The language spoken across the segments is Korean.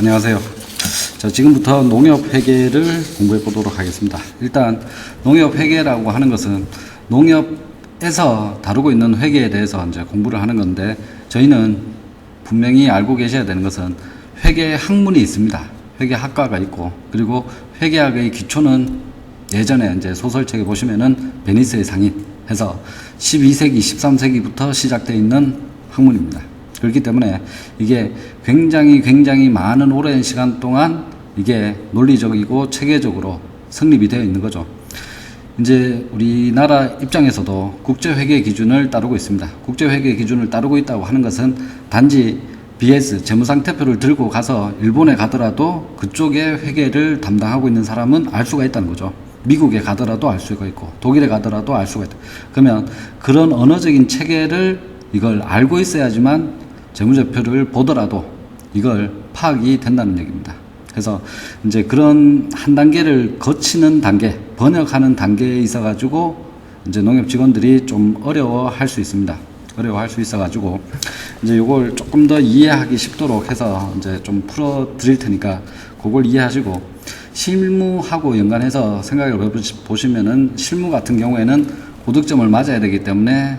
안녕하세요. 자, 지금부터 농협 회계를 공부해 보도록 하겠습니다. 일단 농협 회계라고 하는 것은 농협에서 다루고 있는 회계에 대해서 이제 공부를 하는 건데, 저희는 분명히 알고 계셔야 되는 것은 회계 학문이 있습니다. 회계 학과가 있고, 그리고 회계학의 기초는 예전에 이제 소설책에 보시면은 베니스의 상인 해서 12세기, 13세기부터 시작되어 있는 학문입니다. 그렇기 때문에 이게 굉장히 많은 오랜 시간 동안 이게 논리적이고 체계적으로 성립이 되어 있는 거죠. 이제 우리나라 입장에서도 국제회계 기준을 따르고 있습니다. 국제회계 기준을 따르고 있다고 하는 것은 단지 BS 재무상태표를 들고 가서 일본에 가더라도 그쪽의 회계를 담당하고 있는 사람은 알 수가 있다는 거죠. 미국에 가더라도 알 수가 있고, 독일에 가더라도 알 수가 있다. 그러면 그런 언어적인 체계를 이걸 알고 있어야지만 재무제표를 보더라도 이걸 파악이 된다는 얘기입니다. 그래서 이제 그런 한 단계를 거치는 단계, 번역하는 단계에 있어 가지고 이제 농협 직원들이 좀 어려워할 수 있습니다. 어려워할 수 있어 가지고 이제 요걸 조금 더 이해하기 쉽도록 해서 이제 좀 풀어 드릴 테니까 그걸 이해하시고, 실무하고 연관해서 생각을 보시면은 실무 같은 경우에는 고득점을 맞아야 되기 때문에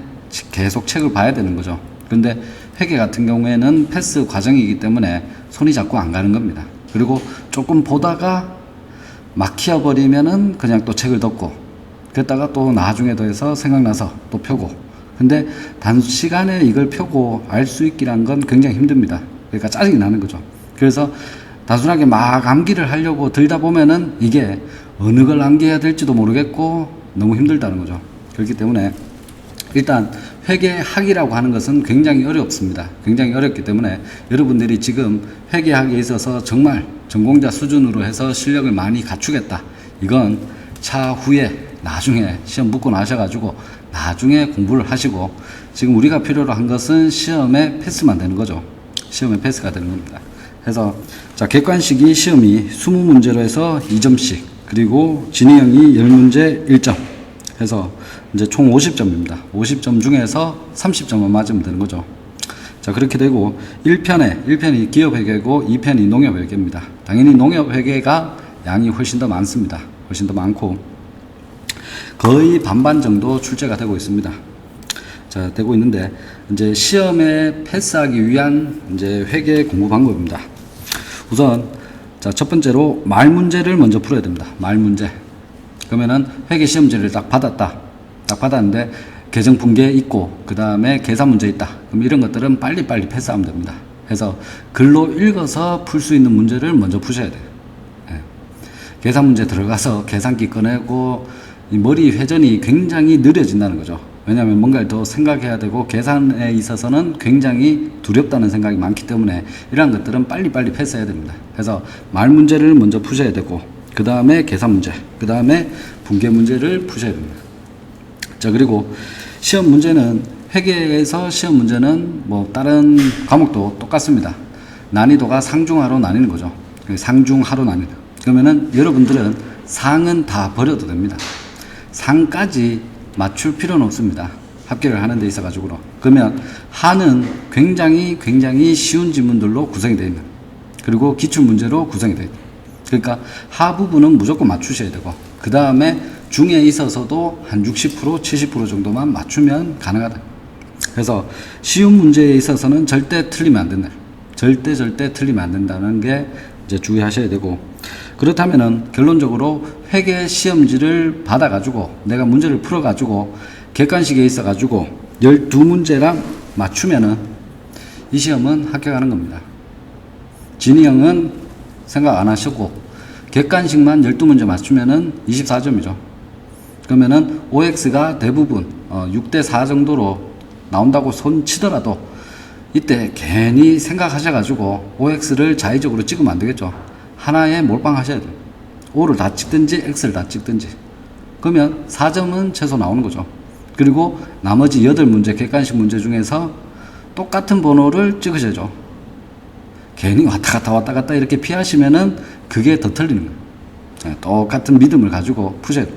계속 책을 봐야 되는 거죠. 그런데 회계 같은 경우에는 패스 과정이기 때문에 손이 자꾸 안 가는 겁니다. 그리고 조금 보다가 막히어버리면은 그냥 또 책을 덮고, 그랬다가 또 나중에 더해서 생각나서 또 펴고. 근데 단시간에 이걸 펴고 알 수 있기란 건 굉장히 힘듭니다. 그러니까 짜증이 나는 거죠. 그래서 단순하게 막 암기를 하려고 들다 보면은 이게 어느 걸 암기해야 될지도 모르겠고 너무 힘들다는 거죠. 그렇기 때문에 일단 회계학이라고 하는 것은 굉장히 어렵습니다. 굉장히 어렵기 때문에 여러분들이 지금 회계학에 있어서 정말 전공자 수준으로 해서 실력을 많이 갖추겠다, 이건 차후에 나중에 시험 붙고 나셔가지고 나중에 공부를 하시고, 지금 우리가 필요로 한 것은 시험에 패스만 되는 거죠. 시험에 패스가 되는 겁니다. 그래서 자, 객관식이 시험이 20문제로 해서 2점씩, 그리고 진행형이 10문제 1점 해서 이제 총 50점입니다. 50점 중에서 30점만 맞으면 되는 거죠. 자, 그렇게 되고 1편이 기업회계고 2편이 농협회계입니다. 당연히 농협회계가 양이 훨씬 더 많습니다. 훨씬 더 많고 거의 반반 정도 출제가 되고 있습니다. 자, 되고 있는데 이제 시험에 패스하기 위한 이제 회계 공부 방법입니다. 우선 자, 첫 번째로 말 문제를 먼저 풀어야 됩니다. 말 문제. 그러면은 회계 시험지를 딱 받았는데 계정분계 있고 그 다음에 계산 문제 있다. 그럼 이런 것들은 빨리빨리 패스하면 됩니다. 그래서 글로 읽어서 풀 수 있는 문제를 먼저 푸셔야 돼요. 예. 계산 문제 들어가서 계산기 꺼내고 이 머리 회전이 굉장히 느려진다는 거죠. 왜냐하면 뭔가를 더 생각해야 되고 계산에 있어서는 굉장히 두렵다는 생각이 많기 때문에 이러한 것들은 빨리빨리 패스해야 됩니다. 그래서 말 문제를 먼저 푸셔야 되고, 그 다음에 계산 문제, 그 다음에 분계 문제를 푸셔야 됩니다. 자, 그리고 시험 문제는 회계에서 시험 문제는 뭐 다른 과목도 똑같습니다. 난이도가 상중하로 나뉘는 거죠. 상중하로 나뉘는. 그러면은 여러분들은 상은 다 버려도 됩니다. 상까지 맞출 필요는 없습니다. 합격을 하는 데 있어 가지고. 그러면 하는 굉장히 쉬운 지문들로 구성이 되어 있는, 그리고 기출 문제로 구성이 되어 있는. 그러니까 하 부분은 무조건 맞추셔야 되고, 그 다음에 중에 있어서도 한 60%, 70% 정도만 맞추면 가능하다. 그래서 쉬운 문제에 있어서는 절대 틀리면 안 된다. 절대 틀리면 안 된다는 게 이제 주의하셔야 되고, 그렇다면은 결론적으로 회계 시험지를 받아가지고 내가 문제를 풀어가지고 객관식에 있어가지고 12문제랑 맞추면은 이 시험은 합격하는 겁니다. 진행형은 생각 안 하시고 객관식만 12문제 맞추면은 24점이죠. 그러면은 OX가 대부분 6대4 정도로 나온다고 손 치더라도 이때 괜히 생각하셔가지고 OX를 자의적으로 찍으면 안 되겠죠. 하나에 몰빵하셔야 돼요. O를 다 찍든지 X를 다 찍든지. 그러면 4점은 최소 나오는 거죠. 그리고 나머지 8문제 객관식 문제 중에서 똑같은 번호를 찍으셔야죠. 괜히 왔다 갔다 이렇게 피하시면은 그게 더 틀리는 거예요. 똑같은 믿음을 가지고 푸셔야 돼요.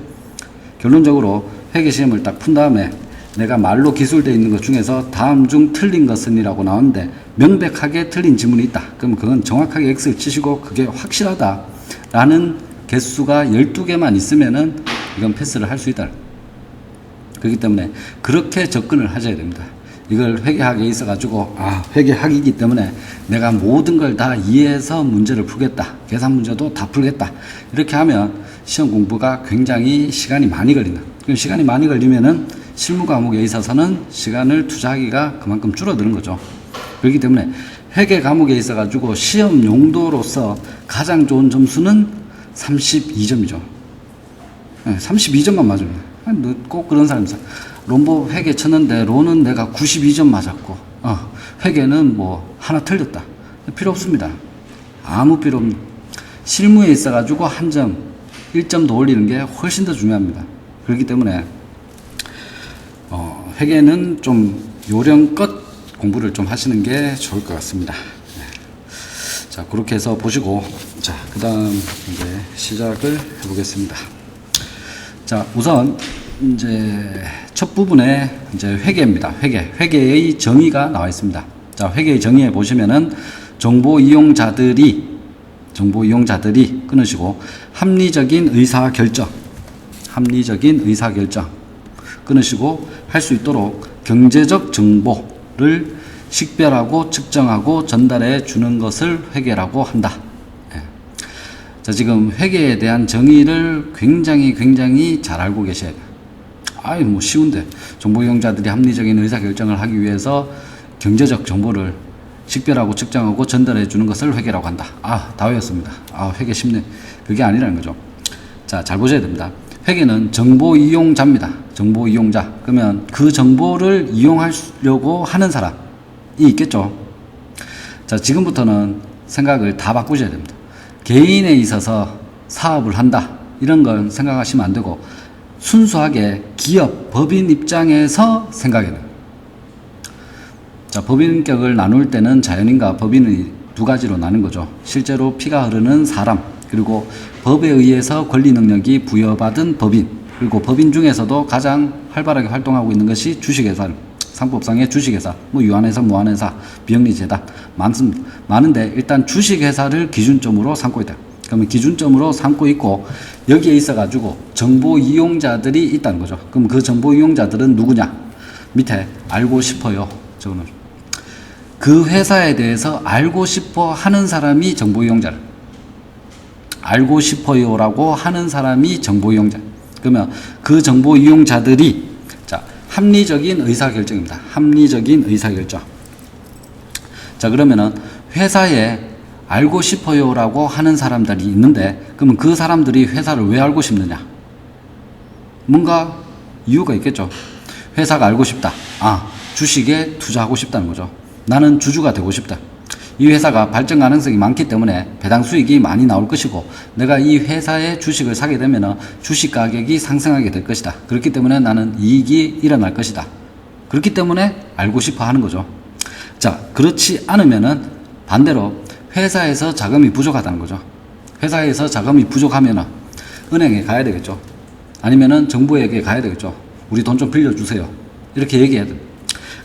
결론적으로 회계시험을 딱 푼 다음에 내가 말로 기술되어 있는 것 중에서 다음 중 틀린 것은 이라고 나오는데 명백하게 틀린 지문이 있다. 그럼 그건 정확하게 X를 치시고 그게 확실하다 라는 개수가 12개만 있으면은 이건 패스를 할 수 있다. 그렇기 때문에 그렇게 접근을 하셔야 됩니다. 이걸 회계학에 있어 가지고 회계학이기 때문에 내가 모든 걸 다 이해해서 문제를 풀겠다, 계산 문제도 다 풀겠다, 이렇게 하면 시험 공부가 굉장히 시간이 많이 걸린다. 그럼 시간이 많이 걸리면은 실무 과목에 있어서는 시간을 투자하기가 그만큼 줄어드는 거죠. 그렇기 때문에 회계 과목에 있어 가지고 시험 용도로서 가장 좋은 점수는 32점이죠 32점만 맞으면 꼭 그런 사람이 있어요. 론보 회계 쳤는데 론은 내가 92점 맞았고 회계는 뭐 하나 틀렸다. 필요 없습니다. 아무 필요 없는. 실무에 있어 가지고 한 점, 1점 더 올리는 게 훨씬 더 중요합니다. 그렇기 때문에 회계는 좀 요령껏 공부를 좀 하시는 게 좋을 것 같습니다. 자, 그렇게 해서 보시고, 자, 그 다음 이제 시작을 해보겠습니다. 자, 우선 이제 첫 부분에 이제 회계입니다. 회계의 정의가 나와 있습니다. 자, 회계의 정의에 보시면은 정보 이용자들이 끊으시고 합리적인 의사결정 끊으시고 할 수 있도록 경제적 정보를 식별하고 측정하고 전달해 주는 것을 회계라고 한다. 자, 지금 회계에 대한 정의를 굉장히 잘 알고 계셔야 돼요. 뭐 쉬운데. 정보 이용자들이 합리적인 의사결정을 하기 위해서 경제적 정보를 식별하고 측정하고 전달해 주는 것을 회계라고 한다. 다 외웠습니다. 회계 쉽네. 그게 아니라는 거죠. 자, 잘 보셔야 됩니다. 회계는 정보 이용자입니다. 정보 이용자. 그러면 그 정보를 이용하려고 하는 사람이 있겠죠. 자, 지금부터는 생각을 다 바꾸셔야 됩니다. 개인에 있어서 사업을 한다, 이런 건 생각하시면 안 되고 순수하게 기업, 법인 입장에서 생각해야 돼요. 자, 법인격을 나눌 때는 자연인과 법인의 두 가지로 나눈 거죠. 실제로 피가 흐르는 사람, 그리고 법에 의해서 권리 능력이 부여받은 법인, 그리고 법인 중에서도 가장 활발하게 활동하고 있는 것이 주식회사, 상법상의 주식회사, 유한회사, 무한회사, 비영리재단 많습니다. 많은데 일단 주식회사를 기준점으로 삼고 있다. 그러면 기준점으로 삼고 있고 여기에 있어 가지고 정보 이용자들이 있다는 거죠. 그럼 그 정보 이용자들은 누구냐? 밑에 알고 싶어요. 적어놓죠. 그 회사에 대해서 알고 싶어 하는 사람이 정보 이용자를. 알고 싶어요라고 하는 사람이 정보 이용자. 그러면 그 정보 이용자들이 합리적인 의사결정입니다. 합리적인 의사결정. 자, 그러면은 회사에 알고 싶어요라고 하는 사람들이 있는데 그러면 그 사람들이 회사를 왜 알고 싶느냐? 뭔가 이유가 있겠죠. 회사가 알고 싶다. 주식에 투자하고 싶다는 거죠. 나는 주주가 되고 싶다. 이 회사가 발전 가능성이 많기 때문에 배당 수익이 많이 나올 것이고 내가 이 회사의 주식을 사게 되면 주식 가격이 상승하게 될 것이다. 그렇기 때문에 나는 이익이 일어날 것이다. 그렇기 때문에 알고 싶어 하는 거죠. 자, 그렇지 않으면은 반대로 회사에서 자금이 부족하다는 거죠. 회사에서 자금이 부족하면은 은행에 가야 되겠죠. 아니면은 정부에게 가야 되겠죠. 우리 돈 좀 빌려주세요. 이렇게 얘기해야 돼요.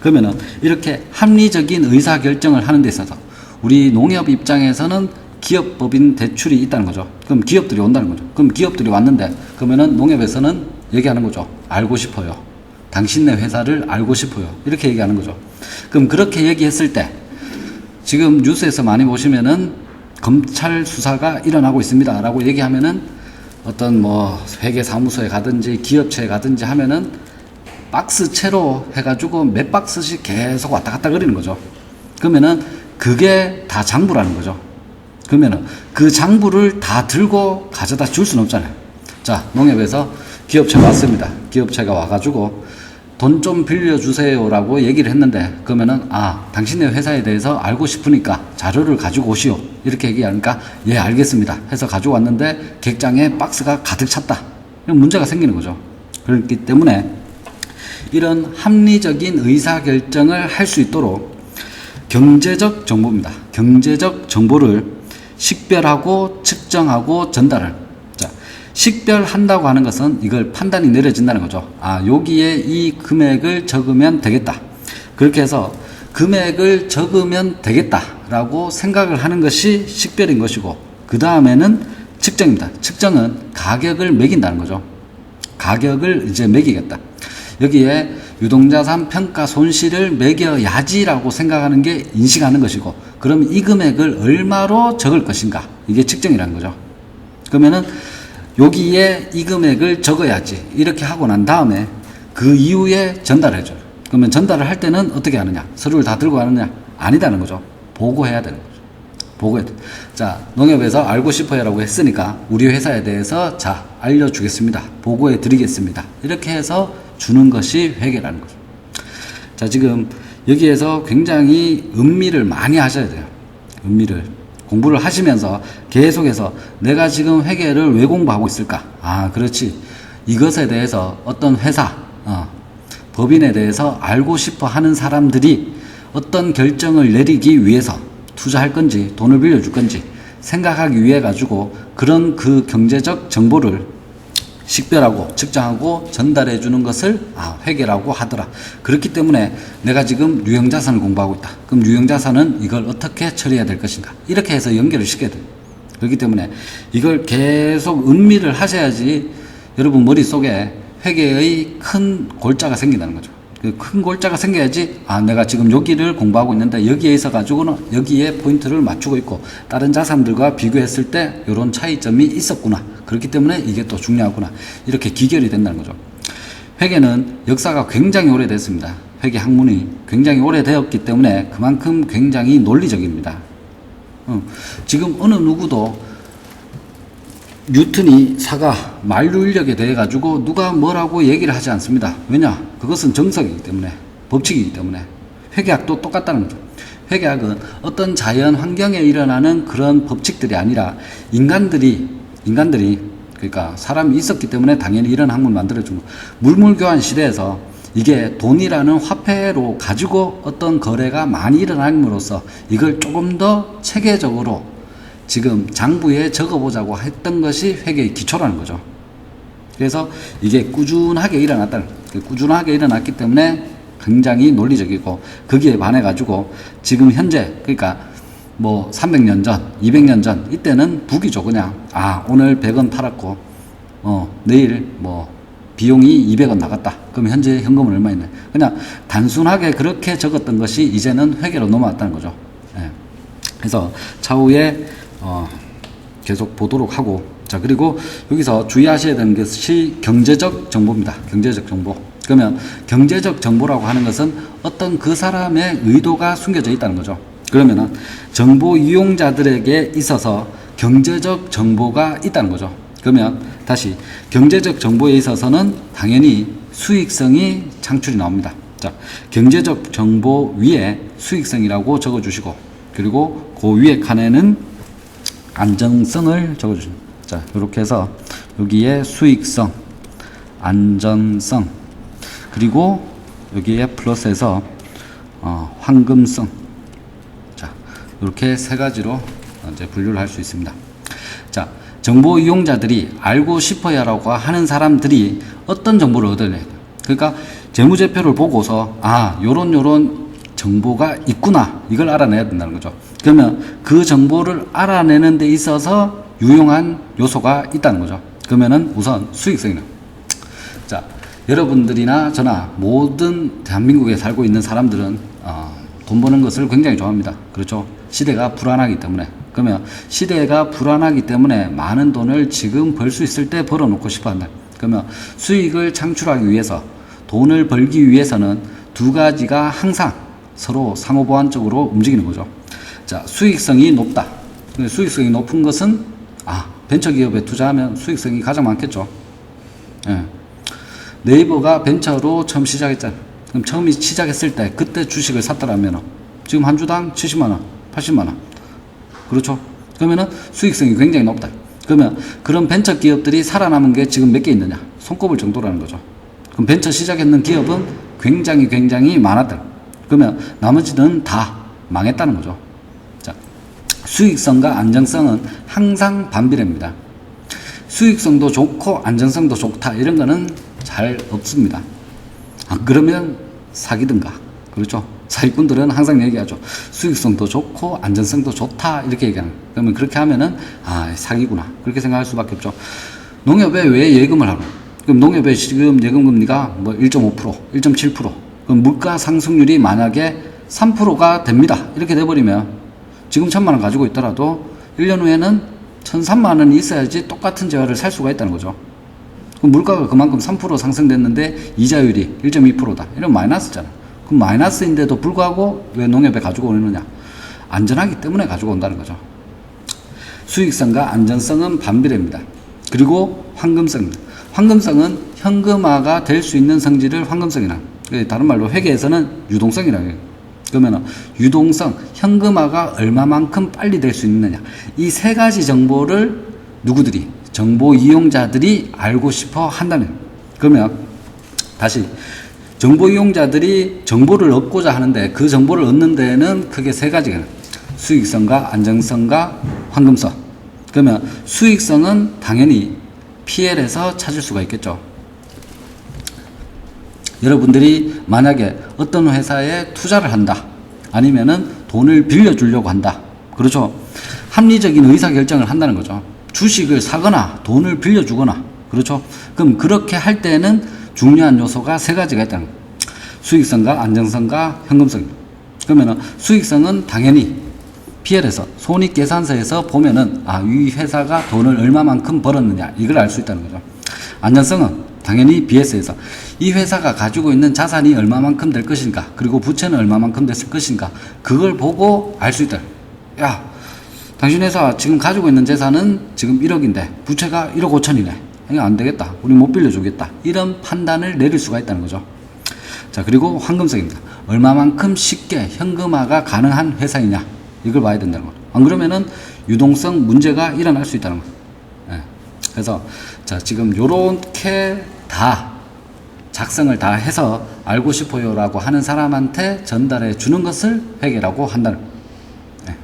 그러면은 이렇게 합리적인 의사결정을 하는 데 있어서 우리 농협 입장에서는 기업법인 대출이 있다는 거죠. 그럼 기업들이 온다는 거죠. 그럼 기업들이 왔는데 그러면은 농협에서는 얘기하는 거죠. 알고 싶어요. 당신네 회사를 알고 싶어요. 이렇게 얘기하는 거죠. 그럼 그렇게 얘기했을 때 지금 뉴스에서 많이 보시면은 검찰 수사가 일어나고 있습니다 라고 얘기하면은 어떤 회계사무소에 가든지 기업체에 가든지 하면은 박스채로 해가지고 몇 박스씩 계속 왔다 갔다 거리는 거죠. 그러면은 그게 다 장부라는 거죠. 그러면은 그 장부를 다 들고 가져다 줄 수는 없잖아요. 자, 농협에서 기업체가 왔습니다. 기업체가 와가지고 돈 좀 빌려주세요 라고 얘기를 했는데 그러면은 당신네 회사에 대해서 알고 싶으니까 자료를 가지고 오시오. 이렇게 얘기하니까 예, 알겠습니다 해서 가지고 왔는데 객장에 박스가 가득 찼다. 이런 문제가 생기는 거죠. 그렇기 때문에 이런 합리적인 의사결정을 할 수 있도록 경제적 정보입니다. 경제적 정보를 식별하고 측정하고 전달을. 자, 식별한다고 하는 것은 이걸 판단이 내려진다는 거죠. 아, 여기에 이 금액을 적으면 되겠다. 그렇게 해서 금액을 적으면 되겠다라고 생각을 하는 것이 식별인 것이고, 그 다음에는 측정입니다. 측정은 가격을 매긴다는 거죠. 가격을 이제 매기겠다. 여기에 유동자산 평가 손실을 매겨야지라고 생각하는 게 인식하는 것이고, 그럼 이 금액을 얼마로 적을 것인가, 이게 측정이라는 거죠. 그러면은 여기에 이 금액을 적어야지 이렇게 하고 난 다음에 그 이후에 전달해 줘요. 그러면 전달을 할 때는 어떻게 하느냐, 서류를 다 들고 가느냐, 아니다는 거죠. 보고해야 되는 거죠. 보고해야 돼. 자, 농협에서 알고 싶어요라고 했으니까 우리 회사에 대해서 자, 알려주겠습니다, 보고해 드리겠습니다, 이렇게 해서 주는 것이 회계라는 거죠. 자, 지금 여기에서 굉장히 음미를 많이 하셔야 돼요. 음미를 공부를 하시면서 계속해서 내가 지금 회계를 왜 공부하고 있을까? 아, 그렇지. 이것에 대해서 어떤 회사, 법인에 대해서 알고 싶어 하는 사람들이 어떤 결정을 내리기 위해서 투자할 건지 돈을 빌려줄 건지 생각하기 위해 가지고 그런 그 경제적 정보를 식별하고 측정하고 전달해 주는 것을 회계라고 하더라. 그렇기 때문에 내가 지금 유형자산을 공부하고 있다. 그럼 유형자산은 이걸 어떻게 처리해야 될 것인가, 이렇게 해서 연결을 시켜야 돼요. 그렇기 때문에 이걸 계속 음미를 하셔야지 여러분 머릿속에 회계의 큰 골자가 생긴다는 거죠. 그 큰 골자가 생겨야지, 아, 내가 지금 여기를 공부하고 있는데 여기에 있어 가지고는 여기에 포인트를 맞추고 있고 다른 자산들과 비교했을 때 이런 차이점이 있었구나, 그렇기 때문에 이게 또 중요하구나, 이렇게 기결이 된다는 거죠. 회계는 역사가 굉장히 오래됐습니다. 회계 학문이 굉장히 오래되었기 때문에 그만큼 굉장히 논리적입니다. 지금 어느 누구도 뉴턴이 사가 만류인력에 대해 가지고 누가 뭐라고 얘기를 하지 않습니다. 왜냐? 그것은 정석이기 때문에, 법칙이기 때문에. 회계학도 똑같다는 거죠. 회계학은 어떤 자연 환경에 일어나는 그런 법칙들이 아니라 인간들이 그러니까 사람이 있었기 때문에 당연히 이런 학문을 만들어준 거. 물물교환 시대에서 이게 돈이라는 화폐로 가지고 어떤 거래가 많이 일어남으로써 이걸 조금 더 체계적으로 지금 장부에 적어보자고 했던 것이 회계의 기초라는 거죠. 그래서 이게 꾸준하게 일어났다는, 꾸준하게 일어났기 때문에 굉장히 논리적이고, 거기에 반해 가지고 지금 현재, 그러니까 뭐 300년 전, 200년 전 이때는 북이죠. 그냥 오늘 100원 팔았고 내일 뭐 비용이 200원 나갔다. 그럼 현재 현금은 얼마 있네. 그냥 단순하게 그렇게 적었던 것이 이제는 회계로 넘어왔다는 거죠. 예. 그래서 차후에 계속 보도록 하고, 자, 그리고 여기서 주의하셔야 되는 것이 경제적 정보입니다. 경제적 정보. 그러면 경제적 정보라고 하는 것은 어떤 그 사람의 의도가 숨겨져 있다는 거죠. 그러면은 정보 이용자들에게 있어서 경제적 정보가 있다는 거죠. 그러면 다시 경제적 정보에 있어서는 당연히 수익성이 창출이 나옵니다. 자, 경제적 정보 위에 수익성이라고 적어주시고, 그리고 그 위에 칸에는 안정성을 적어주십니다. 자, 이렇게 해서 여기에 수익성, 안전성, 그리고 여기에 플러스해서 황금성. 자, 이렇게 세 가지로 이제 분류를 할 수 있습니다. 자, 정보 이용자들이 알고 싶어야라고 하는 사람들이 어떤 정보를 얻어내요? 그러니까 재무제표를 보고서 요런 정보가 있구나, 이걸 알아내야 된다는 거죠. 그러면 그 정보를 알아내는 데 있어서 유용한 요소가 있다는 거죠. 그러면은 우선 수익성이다. 자, 여러분들이나 저나 모든 대한민국에 살고 있는 사람들은 돈 버는 것을 굉장히 좋아합니다. 그렇죠? 시대가 불안하기 때문에. 그러면 시대가 불안하기 때문에 많은 돈을 지금 벌 수 있을 때 벌어놓고 싶어 한다. 그러면 수익을 창출하기 위해서, 돈을 벌기 위해서는 두 가지가 항상 서로 상호보완적으로 움직이는 거죠. 자, 수익성이 높다. 수익성이 높은 것은 벤처기업에 투자하면 수익성이 가장 많겠죠. 예. 네이버가 벤처로 처음 시작했잖아요. 그럼 처음 시작했을 때 그때 주식을 샀더라면 지금 한 주당 70만원, 80만원. 그렇죠? 그러면은 수익성이 굉장히 높다. 그러면 그런 벤처 기업들이 살아남은 게 지금 몇 개 있느냐? 손꼽을 정도라는 거죠. 그럼 벤처 시작했는 기업은 굉장히 많았다. 그러면 나머지는 다 망했다는 거죠. 자, 수익성과 안정성은 항상 반비례입니다. 수익성도 좋고 안정성도 좋다 이런 거는 잘 없습니다. 안 그러면 사기든가. 그렇죠? 사기꾼들은 항상 얘기하죠. 수익성도 좋고 안전성도 좋다 이렇게 얘기하는. 그러면 그렇게 하면은 사기구나 그렇게 생각할 수밖에 없죠. 농협에 왜 예금을 하노? 그럼 농협에 지금 예금 금리가 뭐 1.5%, 1.7%. 그럼 물가 상승률이 만약에 3%가 됩니다. 이렇게 돼버리면 지금 1,000만 원 가지고 있더라도 1년 후에는 1,003만 원이 있어야지 똑같은 재화를 살 수가 있다는 거죠. 그럼 물가가 그만큼 3% 상승됐는데 이자율이 1.2%다. 이러면 마이너스잖아. 그럼 마이너스인데도 불구하고 왜 농협에 가지고 오느냐? 안전하기 때문에 가지고 온다는 거죠. 수익성과 안전성은 반비례입니다. 그리고 황금성입니다. 황금성은 현금화가 될 수 있는 성질을 황금성이라. 다른 말로 회계에서는 유동성이라고 해요. 그러면 유동성, 현금화가 얼마만큼 빨리 될 수 있느냐. 이 세 가지 정보를 누구들이? 정보 이용자들이 알고 싶어 한다는 거예요. 그러면 다시 정보 이용자들이 정보를 얻고자 하는데 그 정보를 얻는 데는 크게 세 가지가 있어요. 수익성과 안정성과 황금성. 그러면 수익성은 당연히 PL에서 찾을 수가 있겠죠. 여러분들이 만약에 어떤 회사에 투자를 한다. 아니면은 돈을 빌려주려고 한다. 그렇죠. 합리적인 의사결정을 한다는 거죠. 주식을 사거나 돈을 빌려주거나. 그렇죠. 그럼 그렇게 할 때는 중요한 요소가 세 가지가 있다는 거예요. 수익성과 안정성과 현금성입니다. 그러면 수익성은 당연히 PL에서 손익계산서에서 보면은 이 회사가 돈을 얼마만큼 벌었느냐 이걸 알 수 있다는 거죠. 안전성은 당연히 BS에서 이 회사가 가지고 있는 자산이 얼마만큼 될 것인가 그리고 부채는 얼마만큼 됐을 것인가 그걸 보고 알 수 있다. 야, 당신 회사 지금 가지고 있는 재산은 지금 1억인데 부채가 1억 5천이네. 이거 안 되겠다. 우리 못 빌려주겠다. 이런 판단을 내릴 수가 있다는 거죠. 자, 그리고 황금성입니다. 얼마만큼 쉽게 현금화가 가능한 회사이냐 이걸 봐야 된다는 거죠. 안 그러면은 유동성 문제가 일어날 수 있다는 거죠. 네. 그래서 자, 지금 요렇게 다 작성을 다 해서 알고 싶어요 라고 하는 사람한테 전달해 주는 것을 회계라고 한다는 거예요. 네.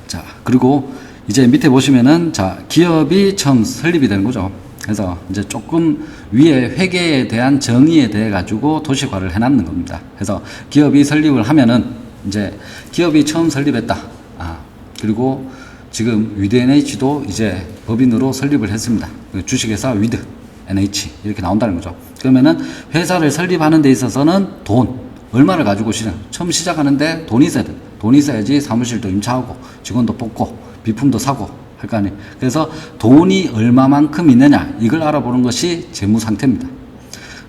자, 그리고 이제 밑에 보시면은 자, 기업이 처음 설립이 되는 거죠. 그래서 이제 조금 위에 회계에 대한 정의에 대해 가지고 도식화를 해놨는 겁니다. 그래서 기업이 설립을 하면은 이제 기업이 처음 설립했다. 그리고 지금 위드 NH도 이제 법인으로 설립을 했습니다. 주식회사 위드 NH 이렇게 나온다는 거죠. 그러면은 회사를 설립하는 데 있어서는 돈 얼마를 가지고 처음 시작하는데 돈이 있어야 돼. 돈이 있어야지 사무실도 임차하고 직원도 뽑고 비품도 사고 할 거 아니에요. 그래서 돈이 얼마만큼 있느냐 이걸 알아보는 것이 재무 상태입니다.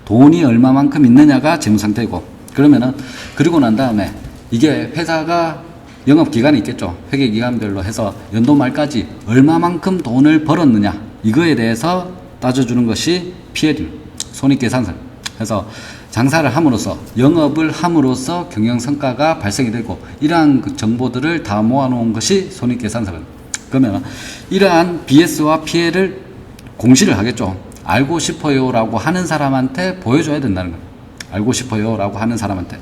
돈이 얼마만큼 있느냐가 재무 상태이고 그러면은 그리고 난 다음에 이게 회사가 영업기간이 있겠죠. 회계기간별로 해서 연도 말까지 얼마만큼 돈을 벌었느냐 이거에 대해서 따져주는 것이 PL입니다. 손익계산서. 그래서 장사를 함으로써 영업을 함으로써 경영성과가 발생이 되고 이러한 그 정보들을 다 모아놓은 것이 손익계산서입니다. 그러면 이러한 BS와 PL을 공시를 하겠죠. 알고 싶어요 라고 하는 사람한테 보여줘야 된다는 거예요. 알고 싶어요 라고 하는 사람한테.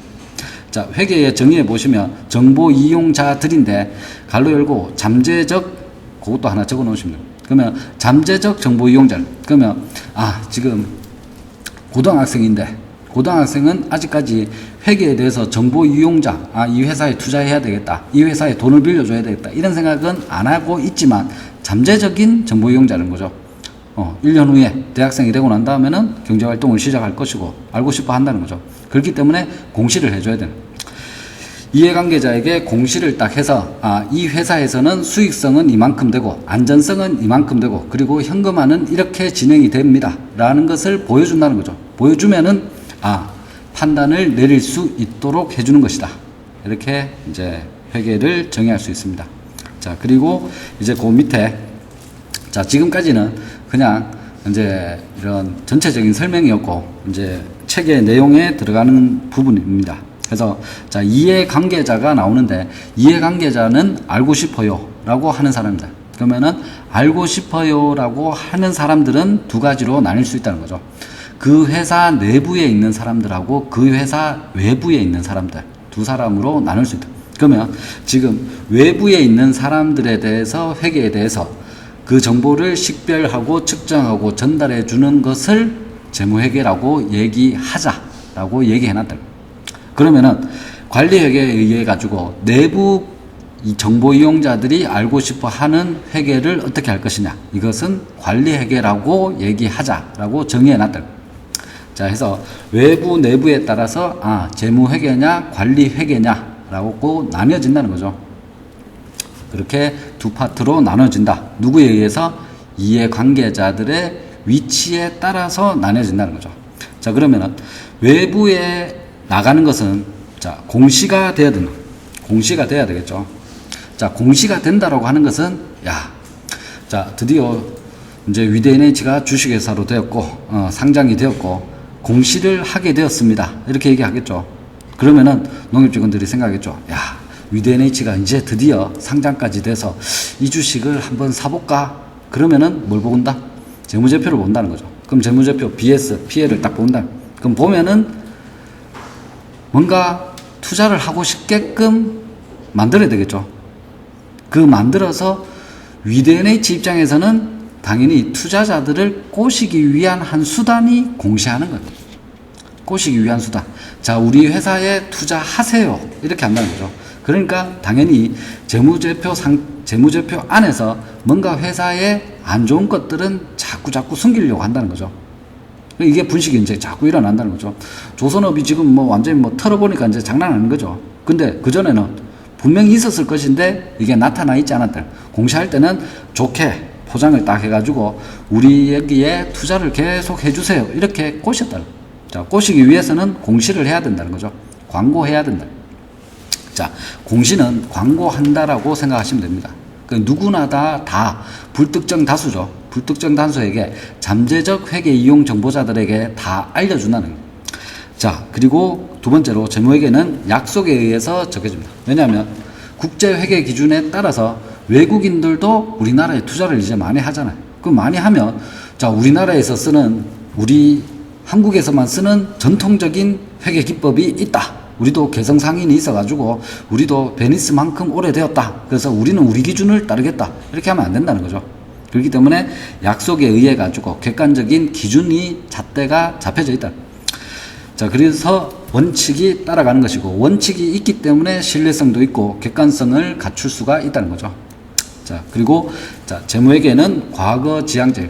자, 회계의 정의에 보시면 정보 이용자들인데 갈로 열고 잠재적 그것도 하나 적어 놓으시면 됩니다. 그러면 잠재적 정보 이용자 그러면 지금 고등학생인데 고등학생은 아직까지 회계에 대해서 정보 이용자 이 회사에 투자해야 되겠다 이 회사에 돈을 빌려줘야 되겠다 이런 생각은 안 하고 있지만 잠재적인 정보 이용자는 거죠. 1년 후에 대학생이 되고 난 다음에는 경제활동을 시작할 것이고 알고 싶어 한다는 거죠. 그렇기 때문에 공시를 해줘야 되는 이해관계자에게 공시를 딱 해서 이 회사에서는 수익성은 이만큼 되고 안전성은 이만큼 되고 그리고 현금화는 이렇게 진행이 됩니다 라는 것을 보여준다는 거죠. 보여주면은 판단을 내릴 수 있도록 해주는 것이다. 이렇게 이제 회계를 정의할 수 있습니다. 자, 그리고 이제 그 밑에 자, 지금까지는 그냥 이제 이런 전체적인 설명이었고 이제 책의 내용에 들어가는 부분입니다. 그래서 자, 이해관계자가 나오는데 이해관계자는 알고 싶어요 라고 하는 사람입니다. 그러면은 알고 싶어요 라고 하는 사람들은 두 가지로 나뉠 수 있다는 거죠. 그 회사 내부에 있는 사람들하고 그 회사 외부에 있는 사람들 두 사람으로 나눌 수 있다. 그러면 지금 외부에 있는 사람들에 대해서 회계에 대해서 그 정보를 식별하고 측정하고 전달해 주는 것을 재무회계라고 얘기하자라고 얘기해놨다. 그러면은 관리회계에 의해 가지고 내부 이 정보 이용자들이 알고 싶어 하는 회계를 어떻게 할 것이냐. 이것은 관리회계라고 얘기하자라고 정의해놨다. 자, 해서 외부, 내부에 따라서 재무회계냐, 관리회계냐라고 나뉘어진다는 거죠. 그렇게 두 파트로 나눠진다. 누구에 의해서? 이해관계자들의 위치에 따라서 나눠진다는 거죠. 자, 그러면은 외부에 나가는 것은 자, 공시가 돼야 된다. 공시가 돼야 되겠죠. 자, 공시가 된다라고 하는 것은 자, 드디어 이제 위드NH가 주식회사로 되었고 상장이 되었고 공시를 하게 되었습니다. 이렇게 얘기하겠죠. 그러면은 농협직원들이 생각하겠죠. 위드NH가 이제 드디어 상장까지 돼서 이 주식을 한번 사볼까? 그러면은 뭘 본다? 재무제표를 본다는 거죠. 그럼 재무제표 BS, PL을 딱 본다. 그럼 보면은 뭔가 투자를 하고 싶게끔 만들어야 되겠죠. 그 만들어서 위드NH 입장에서는 당연히 투자자들을 꼬시기 위한 한 수단이 공시하는 거예요. 꼬시기 위한 수단. 자, 우리 회사에 투자하세요. 이렇게 한다는 거죠. 그러니까 당연히 재무제표 안에서 뭔가 회사에 안 좋은 것들은 자꾸 숨기려고 한다는 거죠. 이게 분식이 이제 자꾸 일어난다는 거죠. 조선업이 지금 완전히 털어보니까 이제 장난 아닌 거죠. 근데 그전에는 분명히 있었을 것인데 이게 나타나 있지 않았다. 공시할 때는 좋게 포장을 딱 해가지고 우리 여기에 투자를 계속 해주세요. 이렇게 꼬셨다. 자, 꼬시기 위해서는 공시를 해야 된다는 거죠. 광고해야 된다. 자, 공시는 광고한다라고 생각하시면 됩니다. 누구나 다 불특정 다수죠. 불특정 다수에게 잠재적 회계 이용 정보자들에게 다 알려준다는 거예요. 자, 그리고 두 번째로 재무회계는 약속에 의해서 적혀집니다. 왜냐하면 국제회계 기준에 따라서 외국인들도 우리나라에 투자를 이제 많이 하잖아요. 그럼 많이 하면 자, 우리나라에서 쓰는 우리 한국에서만 쓰는 전통적인 회계 기법이 있다. 우리도 개성상인이 있어가지고 우리도 베니스만큼 오래되었다. 그래서 우리는 우리 기준을 따르겠다. 이렇게 하면 안 된다는 거죠. 그렇기 때문에 약속에 의해 가지고 객관적인 기준이 잣대가 잡혀져 있다. 자, 그래서 원칙이 따라가는 것이고 원칙이 있기 때문에 신뢰성도 있고 객관성을 갖출 수가 있다는 거죠. 자, 그리고 자, 재무회계는 과거지향적.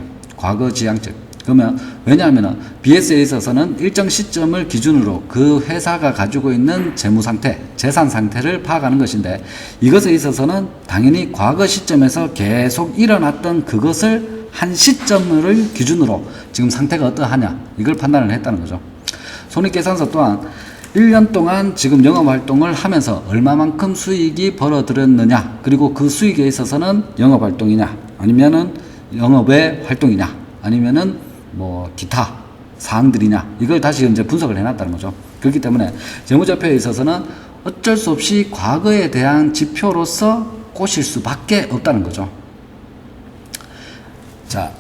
그러면 왜냐하면 BS에 있어서는 일정 시점을 기준으로 그 회사가 가지고 있는 재무 상태, 재산 상태를 파악하는 것인데 이것에 있어서는 당연히 과거 시점에서 계속 일어났던 그것을 한 시점을 기준으로 지금 상태가 어떠하냐 이걸 판단을 했다는 거죠. 손익계산서 또한 1년 동안 지금 영업활동을 하면서 얼마만큼 수익이 벌어들였느냐 그리고 그 수익에 있어서는 영업활동이냐 아니면은 영업의 활동이냐 아니면은 기타 사항들이냐 이걸 다시 이제 분석을 해놨다는 거죠. 그렇기 때문에 재무제표에 있어서는 어쩔 수 없이 과거에 대한 지표로서 꼬실 수밖에 없다는 거죠. 자,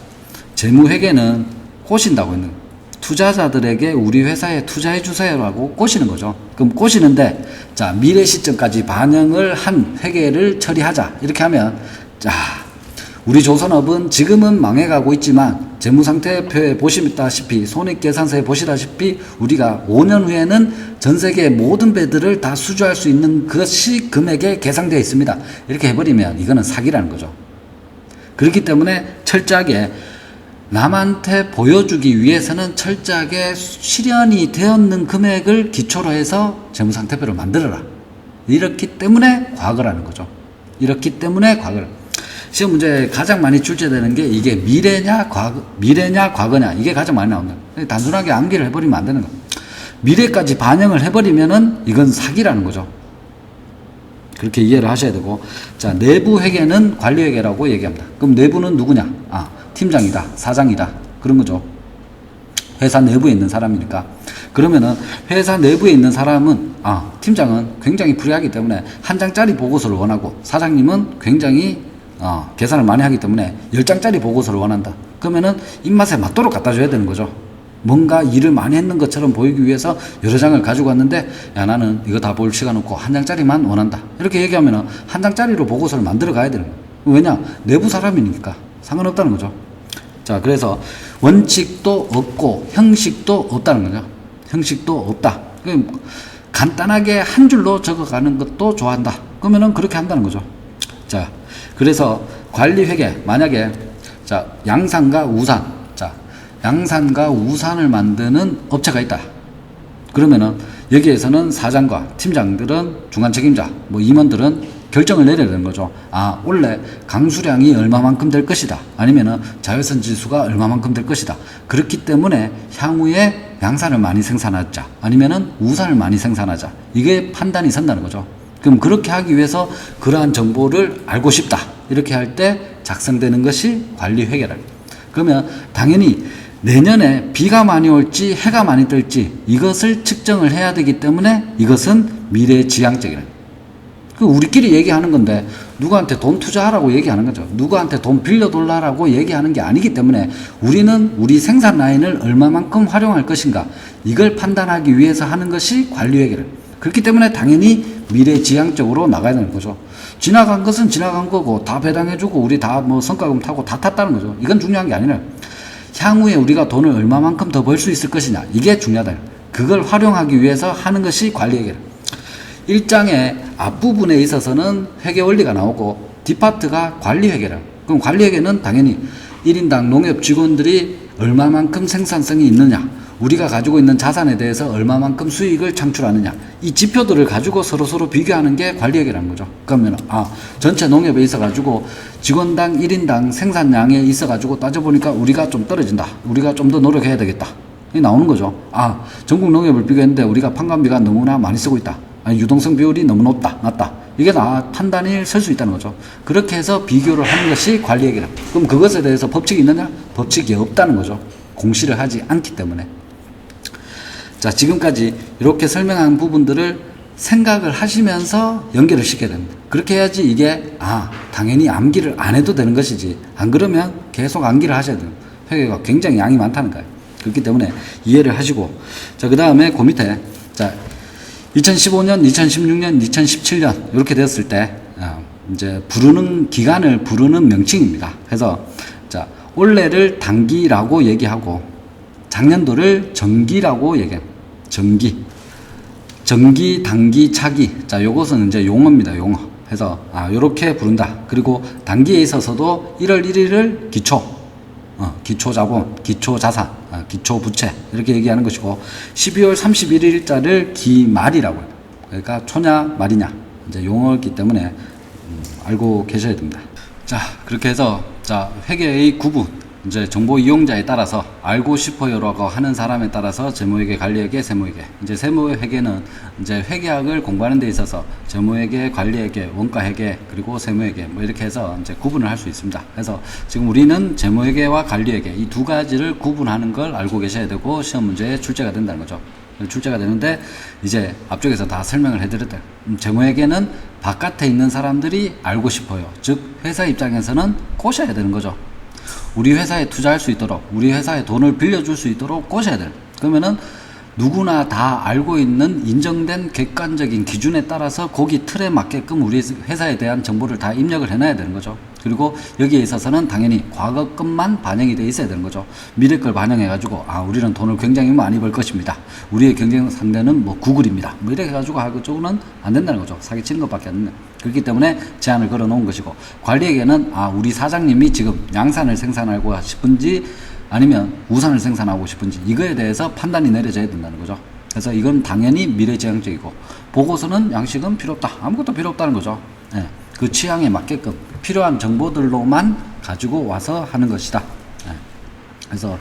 재무회계는 꼬신다고 했는 투자자들에게 우리 회사에 투자해 주세요라고 꼬시는 거죠. 그럼 꼬시는데 자, 미래 시점까지 반영을 한 회계를 처리하자 이렇게 하면 자, 우리 조선업은 지금은 망해가고 있지만 재무상태표에 보시다시피 손익계산서에 보시다시피 우리가 5년 후에는 전 세계의 모든 배들을 다 수주할 수 있는 것이 금액에 계상되어 있습니다. 이렇게 해버리면 이거는 사기라는 거죠. 그렇기 때문에 철저하게 남한테 보여주기 위해서는 철저하게 실현이 되었는 금액을 기초로 해서 재무상태표를 만들어라. 이렇기 때문에 과거라는 거죠. 이렇기 때문에 과거를. 시험 문제에 가장 많이 출제되는 게 이게 미래냐 과거냐 이게 가장 많이 나온다. 단순하게 암기를 해버리면 안 되는 거. 미래까지 반영을 해버리면은 이건 사기라는 거죠. 그렇게 이해를 하셔야 되고 자, 내부 회계는 관리회계라고 얘기합니다. 그럼 내부는 누구냐? 팀장이다, 사장이다 그런 거죠. 회사 내부에 있는 사람이니까. 그러면은 회사 내부에 있는 사람은 팀장은 굉장히 불리하기 때문에 한 장짜리 보고서를 원하고 사장님은 굉장히 계산을 많이 하기 때문에 10장짜리 보고서를 원한다. 그러면은 입맛에 맞도록 갖다 줘야 되는 거죠. 뭔가 일을 많이 했는 것처럼 보이기 위해서 여러 장을 가지고 왔는데 야, 나는 이거 다 볼 시간 없고 한 장짜리만 원한다. 이렇게 얘기하면은 한 장짜리로 보고서를 만들어 가야 되는 거예요. 왜냐? 내부 사람이니까. 상관없다는 거죠. 자, 그래서 원칙도 없고 형식도 없다는 거죠. 형식도 없다. 간단하게 한 줄로 적어가는 것도 좋아한다. 그러면은 그렇게 한다는 거죠. 자, 그래서 관리회계, 만약에, 자, 양산과 우산. 자, 양산과 우산을 만드는 업체가 있다. 그러면은 여기에서는 사장과 팀장들은 중간 책임자, 뭐 임원들은 결정을 내려야 되는 거죠. 아, 원래 강수량이 얼마만큼 될 것이다. 아니면은 자외선 지수가 얼마만큼 될 것이다. 그렇기 때문에 향후에 양산을 많이 생산하자. 아니면은 우산을 많이 생산하자. 이게 판단이 선다는 거죠. 그럼 그렇게 하기 위해서 그러한 정보를 알고 싶다. 이렇게 할 때 작성되는 것이 관리회계라. 그러면 당연히 내년에 비가 많이 올지 해가 많이 뜰지 이것을 측정을 해야 되기 때문에 이것은 미래지향적이라. 우리끼리 얘기하는 건데 누구한테 돈 투자하라고 얘기하는 거죠. 누구한테 돈 빌려달라고 얘기하는 게 아니기 때문에 우리는 우리 생산 라인을 얼마만큼 활용할 것인가 이걸 판단하기 위해서 하는 것이 관리회계라. 그렇기 때문에 당연히 미래지향적으로 나가야 되는 거죠. 지나간 것은 지나간 거고 다 배당해주고 우리 다 뭐 성과금 타고 다 탔다는 거죠. 이건 중요한 게 아니라 향후에 우리가 돈을 얼마만큼 더 벌 수 있을 것이냐 이게 중요하다. 그걸 활용하기 위해서 하는 것이 관리회계라. 일장의 앞부분에 있어서는 회계 원리가 나오고 뒷파트가 관리회계라. 그럼 관리회계는 당연히 1인당 농협 직원들이 얼마만큼 생산성이 있느냐, 우리가 가지고 있는 자산에 대해서 얼마만큼 수익을 창출하느냐, 이 지표들을 가지고 서로 비교하는 게 관리회계라는 거죠. 그러면 전체 농협에 있어가지고 직원당 1인당 생산량에 있어가지고 따져보니까 우리가 좀 떨어진다, 우리가 좀 더 노력해야 되겠다, 이 나오는 거죠. 전국 농협을 비교했는데 우리가 판관비가 너무나 많이 쓰고 있다, 유동성 비율이 너무 낮다. 이게 판단이 설 수 있다는 거죠. 그렇게 해서 비교를 하는 것이 관리회계라. 그럼 그것에 대해서 법칙이 있느냐? 법칙이 없다는 거죠. 공시를 하지 않기 때문에. 자, 지금까지 이렇게 설명한 부분들을 생각을 하시면서 연결을 시켜야 됩니다. 그렇게 해야지 이게 당연히 암기를 안 해도 되는 것이지, 안 그러면 계속 암기를 하셔야 돼요. 회계가 굉장히 양이 많다는 거예요. 그렇기 때문에 이해를 하시고, 자, 그 다음에 그 밑에, 자, 2015년, 2016년, 2017년 이렇게 됐을 때 이제 부르는 기간을 부르는 명칭입니다. 그래서 자, 올해를 단기라고 얘기하고 작년도를 정기라고 얘기합니다. 정기, 단기, 차기. 자, 요것은 이제 용어입니다. 용어. 그래서 요렇게 부른다. 그리고 단기에 있어서도 1월 1일을 기초자본, 기초자산, 기초부채 이렇게 얘기하는 것이고 12월 31일자를 기말이라고 해요. 그러니까 초냐 말이냐 이제 용어이기 때문에 알고 계셔야 됩니다. 자, 그렇게 해서 자, 회계의 구분, 이제 정보 이용자에 따라서 알고 싶어요라고 하는 사람에 따라서 재무회계, 관리회계, 세무회계. 이제 세무회계는 이제 회계학을 공부하는 데 있어서 재무회계, 관리회계, 원가회계, 그리고 세무회계 뭐 이렇게 해서 이제 구분을 할 수 있습니다. 그래서 지금 우리는 재무회계와 관리회계 이 두 가지를 구분하는 걸 알고 계셔야 되고 시험 문제에 출제가 된다는 거죠. 출제가 되는데 이제 앞쪽에서 다 설명을 해드렸다. 재무회계는 바깥에 있는 사람들이 알고 싶어요. 즉 회사 입장에서는 꼬셔야 되는 거죠. 우리 회사에 투자할 수 있도록, 우리 회사에 돈을 빌려줄 수 있도록 꼬셔야 돼요. 그러면은 누구나 다 알고 있는 인정된 객관적인 기준에 따라서 거기 틀에 맞게끔 우리 회사에 대한 정보를 다 입력을 해놔야 되는 거죠. 그리고 여기에 있어서는 당연히 과거 것만 반영이 돼 있어야 되는 거죠. 미래 걸 반영해가지고 우리는 돈을 굉장히 많이 벌 것입니다. 우리의 경쟁 상대는 뭐 구글입니다. 뭐 이렇게 해가지고 그쪽은 안 된다는 거죠. 사기치는 것밖에 안 된다. 그렇기 때문에 제한을 걸어 놓은 것이고, 관리에게는 우리 사장님이 지금 양산을 생산하고 싶은지 아니면 우산을 생산하고 싶은지 이거에 대해서 판단이 내려져야 된다는 거죠. 그래서 이건 당연히 미래지향적이고, 보고서는 양식은 필요 없다, 아무것도 필요 없다는 거죠. 네. 그 취향에 맞게끔 필요한 정보들로만 가지고 와서 하는 것이다. 네. 그래서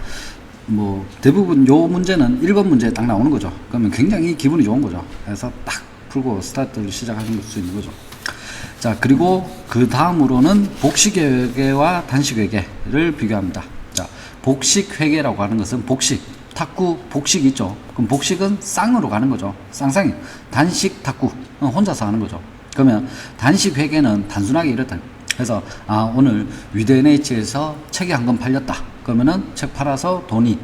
뭐 대부분 요 문제는 1번 문제에 딱 나오는 거죠. 그러면 굉장히 기분이 좋은 거죠. 그래서 딱 풀고 스타트를 시작하는 수 있는 거죠. 자, 그리고 그 다음으로는 복식회계와 단식회계를 비교합니다. 자, 복식회계라고 하는 것은 복식, 탁구 복식 있죠. 그럼 복식은 쌍으로 가는 거죠. 쌍쌍이. 단식, 탁구 혼자서 하는 거죠. 그러면 단식회계는 단순하게 이렇다. 그래서 오늘 위드NH에서 책이 한 권 팔렸다. 그러면은 책 팔아서 돈이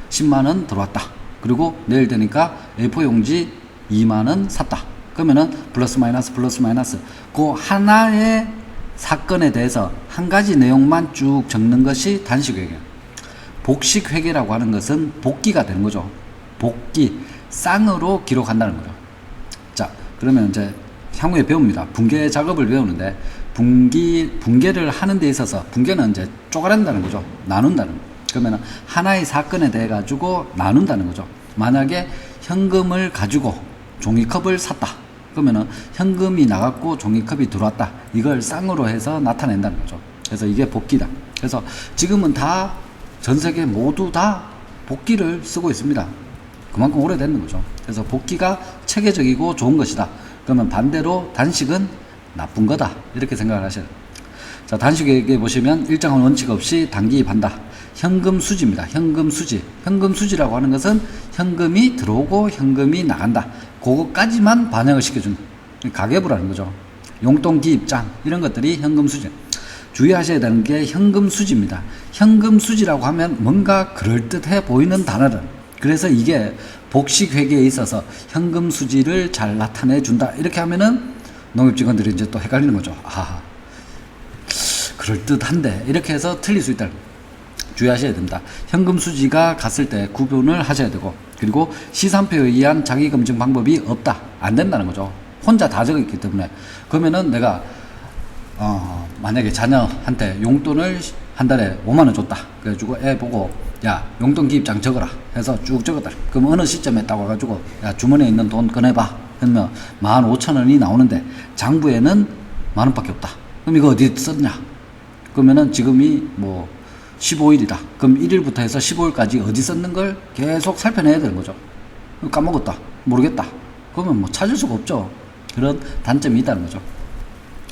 10만원 들어왔다. 그리고 내일 되니까 A4 용지 2만원 샀다. 그러면은 플러스 마이너스 그 하나의 사건에 대해서 한 가지 내용만 쭉 적는 것이 단식회계. 복식회계라고 하는 것은 복기가 되는 거죠. 복기, 쌍으로 기록한다는 거죠. 자, 그러면 이제 향후에 배웁니다. 분계 작업을 배우는데 분계를 하는 데 있어서 분계는 이제 쪼가린다는 거죠. 나눈다는 거. 그러면 하나의 사건에 대해 가지고 나눈다는 거죠. 만약에 현금을 가지고 종이컵을 샀다. 그러면은 현금이 나갔고 종이컵이 들어왔다. 이걸 쌍으로 해서 나타낸다는 거죠. 그래서 이게 복기다. 그래서 지금은 다 전 세계 모두 다 복기를 쓰고 있습니다. 그만큼 오래됐는 거죠. 그래서 복기가 체계적이고 좋은 것이다. 그러면 반대로 단식은 나쁜 거다. 이렇게 생각을 하셔야 돼요. 자, 단식에게 보시면 일정한 원칙 없이 단기입한다. 현금 수지입니다. 현금 수지. 현금 수지라고 하는 것은 현금이 들어오고 현금이 나간다. 그거까지만 반영을 시켜준 가계부라는 거죠. 용돈 기입장 이런 것들이 현금 수지. 주의하셔야 되는 게 현금 수지입니다. 현금 수지라고 하면 뭔가 그럴듯해 보이는 단어를. 그래서 이게 복식 회계에 있어서 현금 수지를 잘 나타내 준다. 이렇게 하면은 농협 직원들이 이제 또 헷갈리는 거죠. 아, 그럴듯한데 이렇게 해서 틀릴 수 있다. 주의하셔야 됩니다. 현금 수지가 갔을 때 구분을 하셔야 되고, 그리고 시산표에 의한 자기검증 방법이 없다. 안 된다는 거죠. 혼자 다 적었기 때문에. 그러면은 내가 만약에 자녀한테 용돈을 한 달에 5만 원 줬다. 그래가지고 애 보고 야, 용돈 기입장 적어라 해서 쭉 적었다. 그럼 어느 시점에 딱 와가지고 야, 주머니에 있는 돈 꺼내봐. 그러면 15,000원이 나오는데 장부에는 10,000원밖에 없다. 그럼 이거 어디 썼냐? 그러면은 지금이 뭐 15일이다. 그럼 1일부터 해서 15일까지 어디 썼는 걸 계속 살펴내야 되는 거죠. 까먹었다. 모르겠다. 그러면 뭐 찾을 수가 없죠. 그런 단점이 있다는 거죠.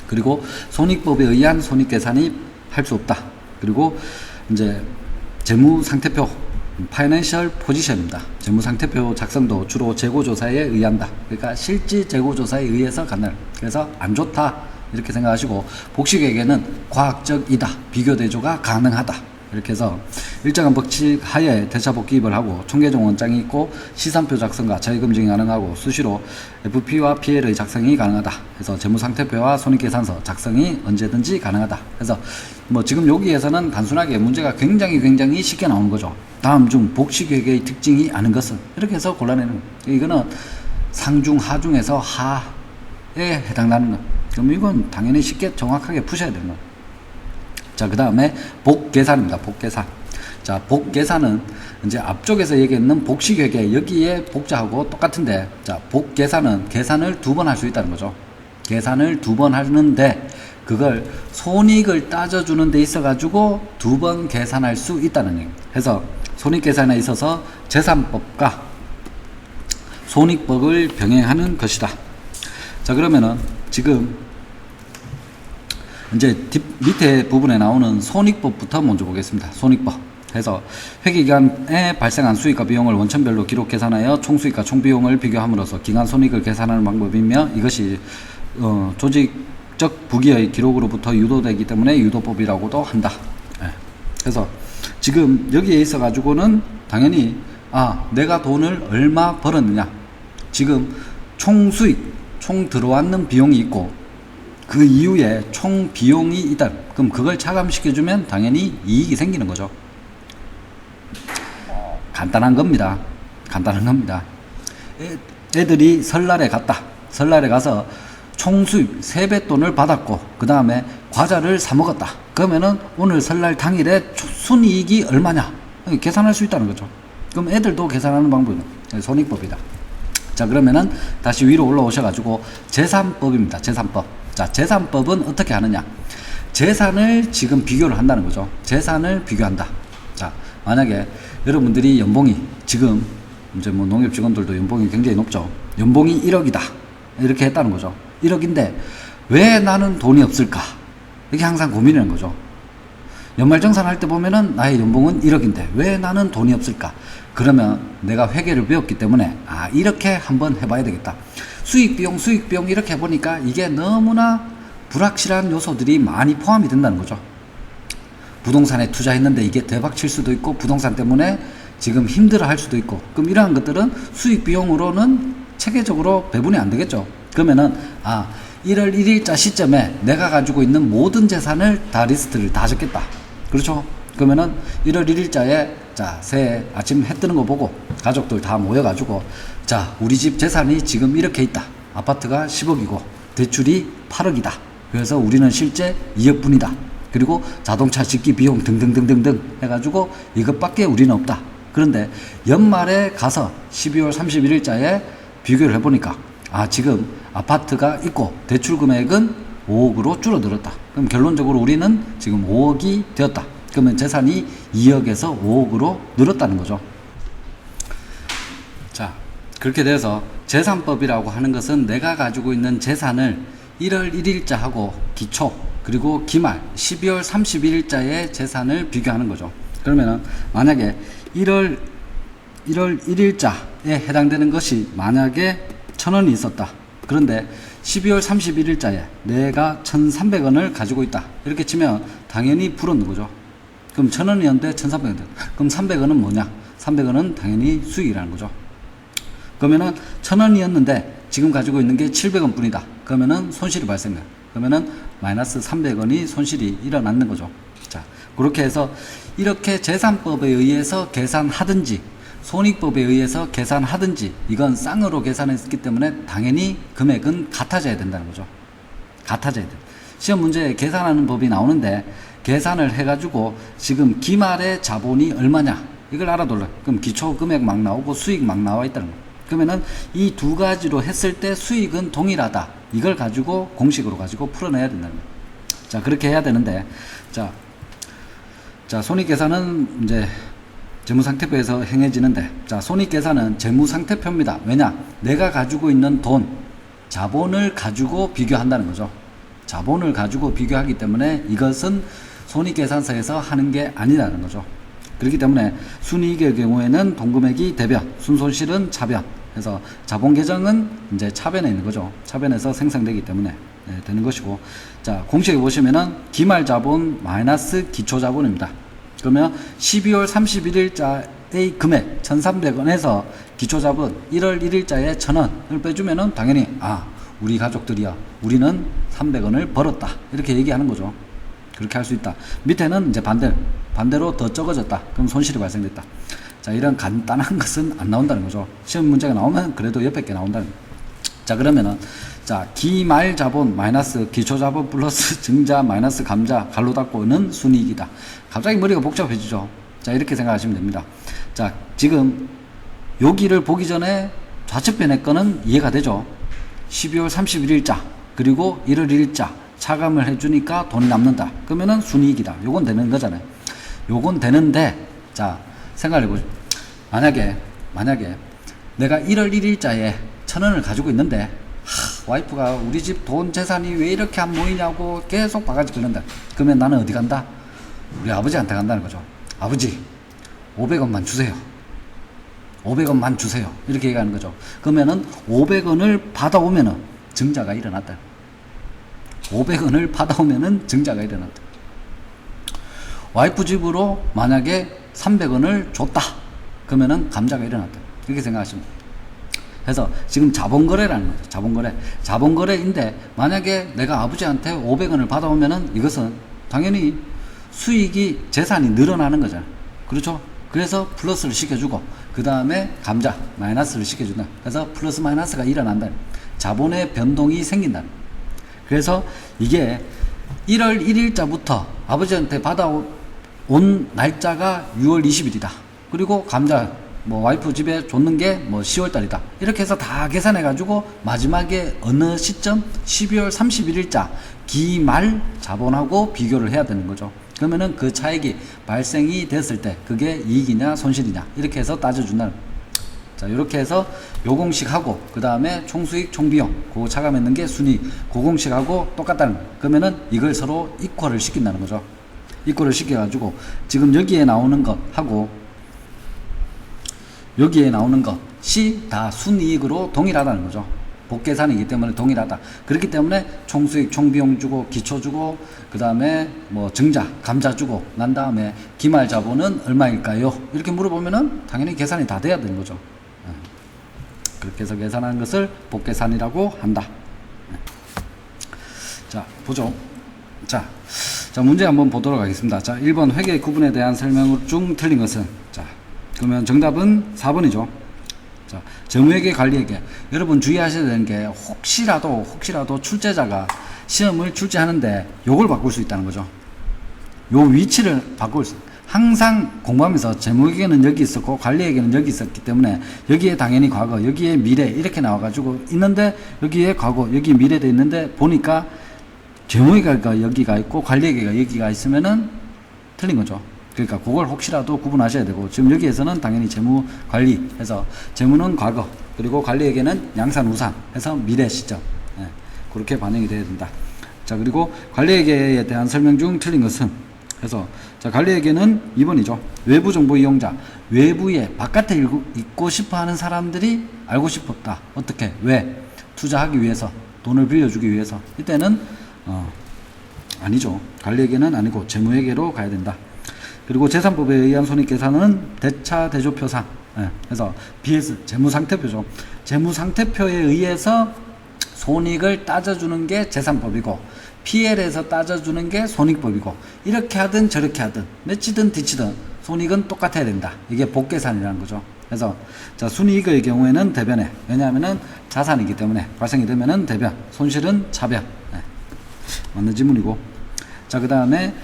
그리고 손익법에 의한 손익계산이 할 수 없다. 그리고 이제 재무상태표, 파이낸셜 포지션입니다. 재무상태표 작성도 주로 재고조사에 의한다. 그러니까 실질 재고조사에 의해서 간다. 그래서 안 좋다. 이렇게 생각하시고, 복식회계는 과학적이다. 비교대조가 가능하다. 이렇게 해서 일정한 법칙 하에 대차복 기입을 하고 총계정 원장이 있고 시산표 작성과 자기검증이 가능하고 수시로 FP와 PL의 작성이 가능하다. 그래서 재무상태표와 손익계산서 작성이 언제든지 가능하다. 그래서 뭐 지금 여기에서는 단순하게 문제가 굉장히 쉽게 나오는 거죠. 다음 중 복식회계의 특징이 아는 것은, 이렇게 해서 골라내는 거예요. 이거는 상중 하중에서 하에 해당하는 거. 그럼 이건 당연히 쉽게 정확하게 푸셔야 되는 거예요. 자, 그 다음에 복계산입니다. 복계산. 자, 복계산은 이제 앞쪽에서 얘기했는 복식회계, 여기에 복자하고 똑같은데, 자, 복계산은 계산을 2번 할 수 있다는 거죠. 계산을 2번 하는데, 그걸 손익을 따져주는 데 있어가지고 2번 계산할 수 있다는 얘기예요. 그래서 손익계산에 있어서 재산법과 손익법을 병행하는 것이다. 자, 그러면은 지금 이제 밑에 부분에 나오는 손익법부터 먼저 보겠습니다. 손익법. 그래서 회계기간에 발생한 수익과 비용을 원천별로 기록 계산하여 총수익과 총비용을 비교함으로써 기간 손익을 계산하는 방법이며, 이것이 조직적 부기의 기록으로부터 유도되기 때문에 유도법이라고도 한다. 네. 그래서 지금 여기에 있어 가지고는 당연히 내가 돈을 얼마 벌었느냐, 지금 총수익, 총 들어왔는 비용이 있고 그 이후에 총 비용이 있다. 그럼 그걸 차감시켜주면 당연히 이익이 생기는 거죠. 간단한 겁니다. 간단한 겁니다. 애들이 설날에 갔다. 설날에 가서 총수입 세뱃돈을 받았고 그 다음에 과자를 사 먹었다. 그러면은 오늘 설날 당일에 순이익이 얼마냐 계산할 수 있다는 거죠. 그럼 애들도 계산하는 방법은 손익법이다. 자, 그러면은 다시 위로 올라오셔가지고 재산법입니다. 재산법. 자, 재산법은 어떻게 하느냐? 재산을 지금 비교를 한다는 거죠. 재산을 비교한다. 자, 만약에 여러분들이 연봉이 지금 이제 뭐 농협 직원들도 연봉이 굉장히 높죠. 연봉이 1억이다. 이렇게 했다는 거죠. 1억인데 왜 나는 돈이 없을까? 이게 항상 고민이라는 거죠. 연말정산 할 때 보면은 나의 연봉은 1억인데 왜 나는 돈이 없을까? 그러면 내가 회계를 배웠기 때문에 이렇게 한번 해봐야 되겠다. 수익비용 이렇게 해보니까 이게 너무나 불확실한 요소들이 많이 포함이 된다는 거죠. 부동산에 투자했는데 이게 대박 칠 수도 있고 부동산 때문에 지금 힘들어 할 수도 있고, 그럼 이러한 것들은 수익비용으로는 체계적으로 배분이 안 되겠죠. 그러면은 1월 1일자 시점에 내가 가지고 있는 모든 재산을 다 리스트를 다 적겠다. 그렇죠? 그러면은 1월 1일자에 자, 새해 아침 해 뜨는 거 보고 가족들 다 모여가지고 자, 우리 집 재산이 지금 이렇게 있다. 아파트가 10억이고 대출이 8억이다. 그래서 우리는 실제 2억분이다. 그리고 자동차 짓기 비용 등등등등등 해가지고 이것밖에 우리는 없다. 그런데 연말에 가서 12월 31일자에 비교를 해보니까 아, 지금 아파트가 있고 대출 금액은 5억으로 줄어들었다. 그럼 결론적으로 우리는 지금 5억이 되었다. 그러면 재산이 2억에서 5억으로 늘었다는 거죠. 자, 그렇게 돼서 재산법이라고 하는 것은 내가 가지고 있는 재산을 1월 1일자하고 기초 그리고 기말 12월 31일자의 재산을 비교하는 거죠. 그러면은 만약에 1월 1일자에 해당되는 것이 만약에 1,000원이 있었다. 그런데 12월 31일자에 내가 1,300원을 가지고 있다. 이렇게 치면 당연히 불었는 거죠. 그럼 1,000원이었는데 1,300원. 그럼 300원은 뭐냐? 300원은 당연히 수익이라는 거죠. 그러면은 1,000원이었는데 지금 가지고 있는 게 700원 뿐이다. 그러면은 손실이 발생해. 그러면은 마이너스 300원이 손실이 일어나는 거죠. 자, 그렇게 해서 이렇게 재산법에 의해서 계산하든지 손익법에 의해서 계산하든지 이건 쌍으로 계산했기 때문에 당연히 금액은 같아져야 된다는 거죠. 같아져야 돼. 시험 문제에 계산하는 법이 나오는데 계산을 해가지고 지금 기말의 자본이 얼마냐 이걸 알아둘러. 그럼 기초 금액 막 나오고 수익 막 나와 있다는 거. 그러면은 이 두 가지로 했을 때 수익은 동일하다. 이걸 가지고 공식으로 가지고 풀어내야 된다는 거예요. 자, 그렇게 해야 되는데 자, 손익계산은 이제 재무상태표에서 행해지는데 자, 손익계산은 재무상태표입니다. 왜냐? 내가 가지고 있는 돈, 자본을 가지고 비교한다는 거죠. 자본을 가지고 비교하기 때문에 이것은 손익계산서에서 하는 게 아니라는 거죠. 그렇기 때문에 순이익의 경우에는 동금액이 대변, 순손실은 차변. 그래서 자본 계정은 이제 차변에 있는 거죠. 차변에서 생성되기 때문에 되는 것이고, 자, 공식에 보시면은 기말 자본 마이너스 기초 자본입니다. 그러면 12월 31일자의 금액 1,300원에서 기초 자본 1월 1일자에 1,000원을 빼주면은 당연히 우리 가족들이야, 우리는 300원을 벌었다. 이렇게 얘기하는 거죠. 그렇게 할 수 있다. 밑에는 이제 반대로 더 적어졌다. 그럼 손실이 발생됐다. 자, 이런 간단한 것은 안 나온다는 거죠. 시험 문제가 나오면 그래도 옆에 게 나온다는 거죠. 자, 그러면은 자, 기말 자본 마이너스 기초 자본 플러스 증자 마이너스 감자 갈로 닫고는 순이익이다. 갑자기 머리가 복잡해지죠. 자, 이렇게 생각하시면 됩니다. 자, 지금 여기를 보기 전에 좌측변의 거는 이해가 되죠. 12월 31일자 그리고 1월 1일자 차감을 해주니까 돈이 남는다. 그러면은 순이익이다. 요건 되는 거잖아요. 요건 되는데, 자, 생각해보죠. 만약에 내가 1월 1일자에 1,000원을 가지고 있는데 와이프가 우리 집 돈 재산이 왜 이렇게 안 모이냐고 계속 바가지 긁는다. 그러면 나는 어디 간다? 우리 아버지한테 간다는 거죠. 아버지 500원만 주세요. 500원만 주세요. 이렇게 얘기하는 거죠. 그러면은 500원을 받아오면은 증자가 일어났다. 500원을 받아오면은 증자가 일어났다. 와이프 집으로 만약에 300원을 줬다. 그러면은 감자가 일어났다. 이렇게 생각하시면 돼요. 그래서 지금 자본거래라는 거죠. 자본거래인데 만약에 내가 아버지한테 500원을 받아오면은 이것은 당연히 수익이 재산이 늘어나는 거잖아요. 그렇죠? 그래서 플러스를 시켜주고 그 다음에 감자 마이너스를 시켜준다. 그래서 플러스 마이너스가 일어난다. 자본의 변동이 생긴다. 그래서 이게 1월 1일자부터 아버지한테 받아온 날짜가 6월 20일이다. 그리고 감자 와이프 집에 줬는 게 10월 달이다. 이렇게 해서 다 계산해 가지고 마지막에 어느 시점 12월 31일자 기말 자본하고 비교를 해야 되는 거죠. 그러면은 그 차익이 발생이 됐을 때 그게 이익이냐 손실이냐 이렇게 해서 따져준다는 거예요. 자, 이렇게 해서 요 공식하고 그 다음에 총수익 총비용 그거 차감했는 게 순이익 그 공식하고 똑같다는 거예요. 그러면은 이걸 서로 이퀄을 시킨다는 거죠. 이퀄을 시켜가지고 지금 여기에 나오는 것하고 여기에 나오는 것이 다 순이익으로 동일하다는 거죠. 복계산이기 때문에 동일하다. 그렇기 때문에 총수익, 총비용 주고, 기초 주고, 그 다음에 증자, 감자 주고, 난 다음에 기말 자본은 얼마일까요? 이렇게 물어보면은 당연히 계산이 다 돼야 되는 거죠. 그렇게 해서 계산하는 것을 복계산이라고 한다. 자, 보죠. 자, 문제 한번 보도록 하겠습니다. 자, 1번 회계 구분에 대한 설명 중 틀린 것은? 자, 그러면 정답은 4번이죠. 자, 재무회계 관리회계. 여러분 주의하셔야 되는 게 혹시라도 출제자가 시험을 출제하는데 요걸 바꿀 수 있다는 거죠. 요 위치를 바꿀 수. 항상 공부하면서 재무회계는 여기 있었고 관리회계는 여기 있었기 때문에 여기에 당연히 과거, 여기에 미래 이렇게 나와가지고 있는데 여기에 과거, 여기 미래도 있는데 보니까 재무회계가 여기가 있고 관리회계가 여기가 있으면은 틀린 거죠. 그러니까 그걸 혹시라도 구분하셔야 되고 지금 여기에서는 당연히 재무관리 해서 재무는 과거 그리고 관리회계는 양산우산 해서 미래 시점 그렇게 반영이 돼야 된다. 자, 그리고 관리회계에 대한 설명 중 틀린 것은? 해서 자, 관리회계는 2번이죠. 외부 정보 이용자, 외부에 바깥에 있고 싶어 하는 사람들이 알고 싶었다. 어떻게? 왜? 투자하기 위해서, 돈을 빌려주기 위해서. 이때는 아니죠. 관리회계는 아니고 재무회계로 가야 된다. 그리고 재산법에 의한 손익계산은 대차 대조표상 그래서 BS 재무상태표죠. 재무상태표에 의해서 손익을 따져주는 게 재산법이고 PL에서 따져주는 게 손익법이고 이렇게 하든 저렇게 하든 맺히든 뒤치든 손익은 똑같아야 된다. 이게 복계산이라는 거죠. 그래서 자, 순이익의 경우에는 대변에, 왜냐하면은 자산이기 때문에 발생이 되면은 대변, 손실은 차변. 맞는 지문이고. 자, 그 다음에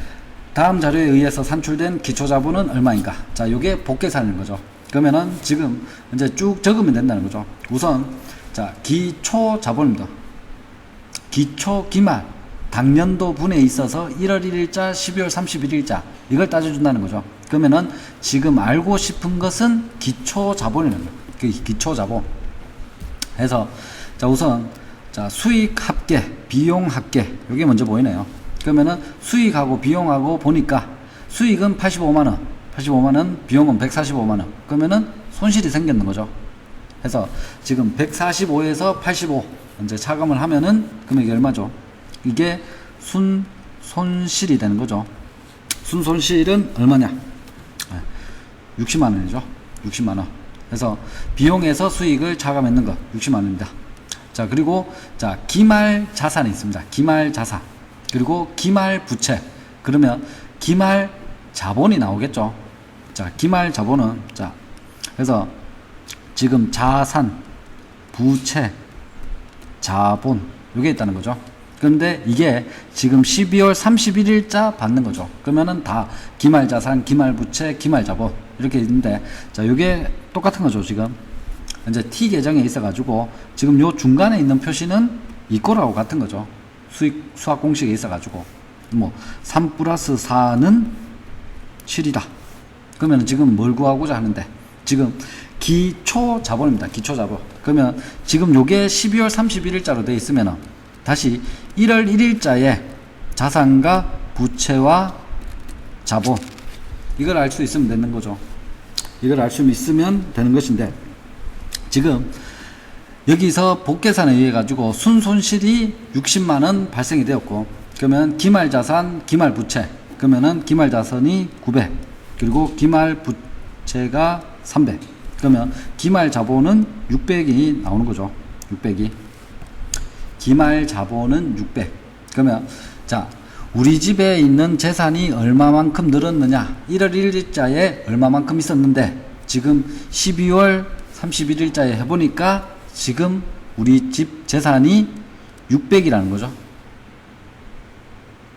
다음 자료에 의해서 산출된 기초자본은 얼마인가? 자, 요게 복계산인 거죠. 그러면은 지금 이제 쭉 적으면 된다는 거죠. 우선 자, 기초자본입니다. 기말 당년도 분에 있어서 1월 1일자, 12월 31일자 이걸 따져준다는 거죠. 그러면은 지금 알고 싶은 것은 기초자본이라는 거예요. 그 기초자본. 해서 자, 우선 자, 수익 합계, 비용 합계 이게 먼저 보이네요. 그러면은 수익하고 비용하고 보니까 수익은 85만원, 비용은 145만원. 그러면은 손실이 생겼는 거죠. 해서 지금 145에서 85 이제 차감을 하면은 금액이 얼마죠? 이게 순손실이 되는 거죠. 순손실은 얼마냐? 60만원이죠. 60만원. 그래서 비용에서 수익을 차감했는 거 60만원입니다. 자, 그리고 자, 기말 자산이 있습니다. 기말 자산. 그리고 기말 부채. 그러면 기말 자본이 나오겠죠. 자, 기말 자본은 자, 그래서 지금 자산, 부채, 자본 이게 있다는 거죠. 그런데 이게 지금 12월 31일자 받는 거죠. 그러면은 다 기말 자산, 기말 부채, 기말 자본 이렇게 있는데 자, 이게 똑같은 거죠. 지금 이제 T 계정에 있어 가지고 지금 요 중간에 있는 표시는 이거라고 같은 거죠. 수학 공식에 있어 가지고 뭐 3 플러스 4는 7이다. 그러면 지금 뭘 구하고자 하는데 지금 기초 자본입니다. 기초 자본. 그러면 지금 요게 12월 31일자로 돼 있으면 다시 1월 1일자에 자산과 부채와 자본 이걸 알 수 있으면 되는 거죠. 이걸 알 수 있으면 되는 것인데 지금 여기서 복계산에 의해 가지고 순손실이 60만원 발생이 되었고 그러면 기말자산, 기말부채 그러면은 기말자산이 900 그리고 기말부채가 300 그러면 기말자본은 600이 나오는 거죠. 600이 기말자본은 600 그러면 자, 우리 집에 있는 재산이 얼마만큼 늘었느냐 1월 1일자에 얼마만큼 있었는데 지금 12월 31일자에 해보니까 지금 우리 집 재산이 600이라는 거죠.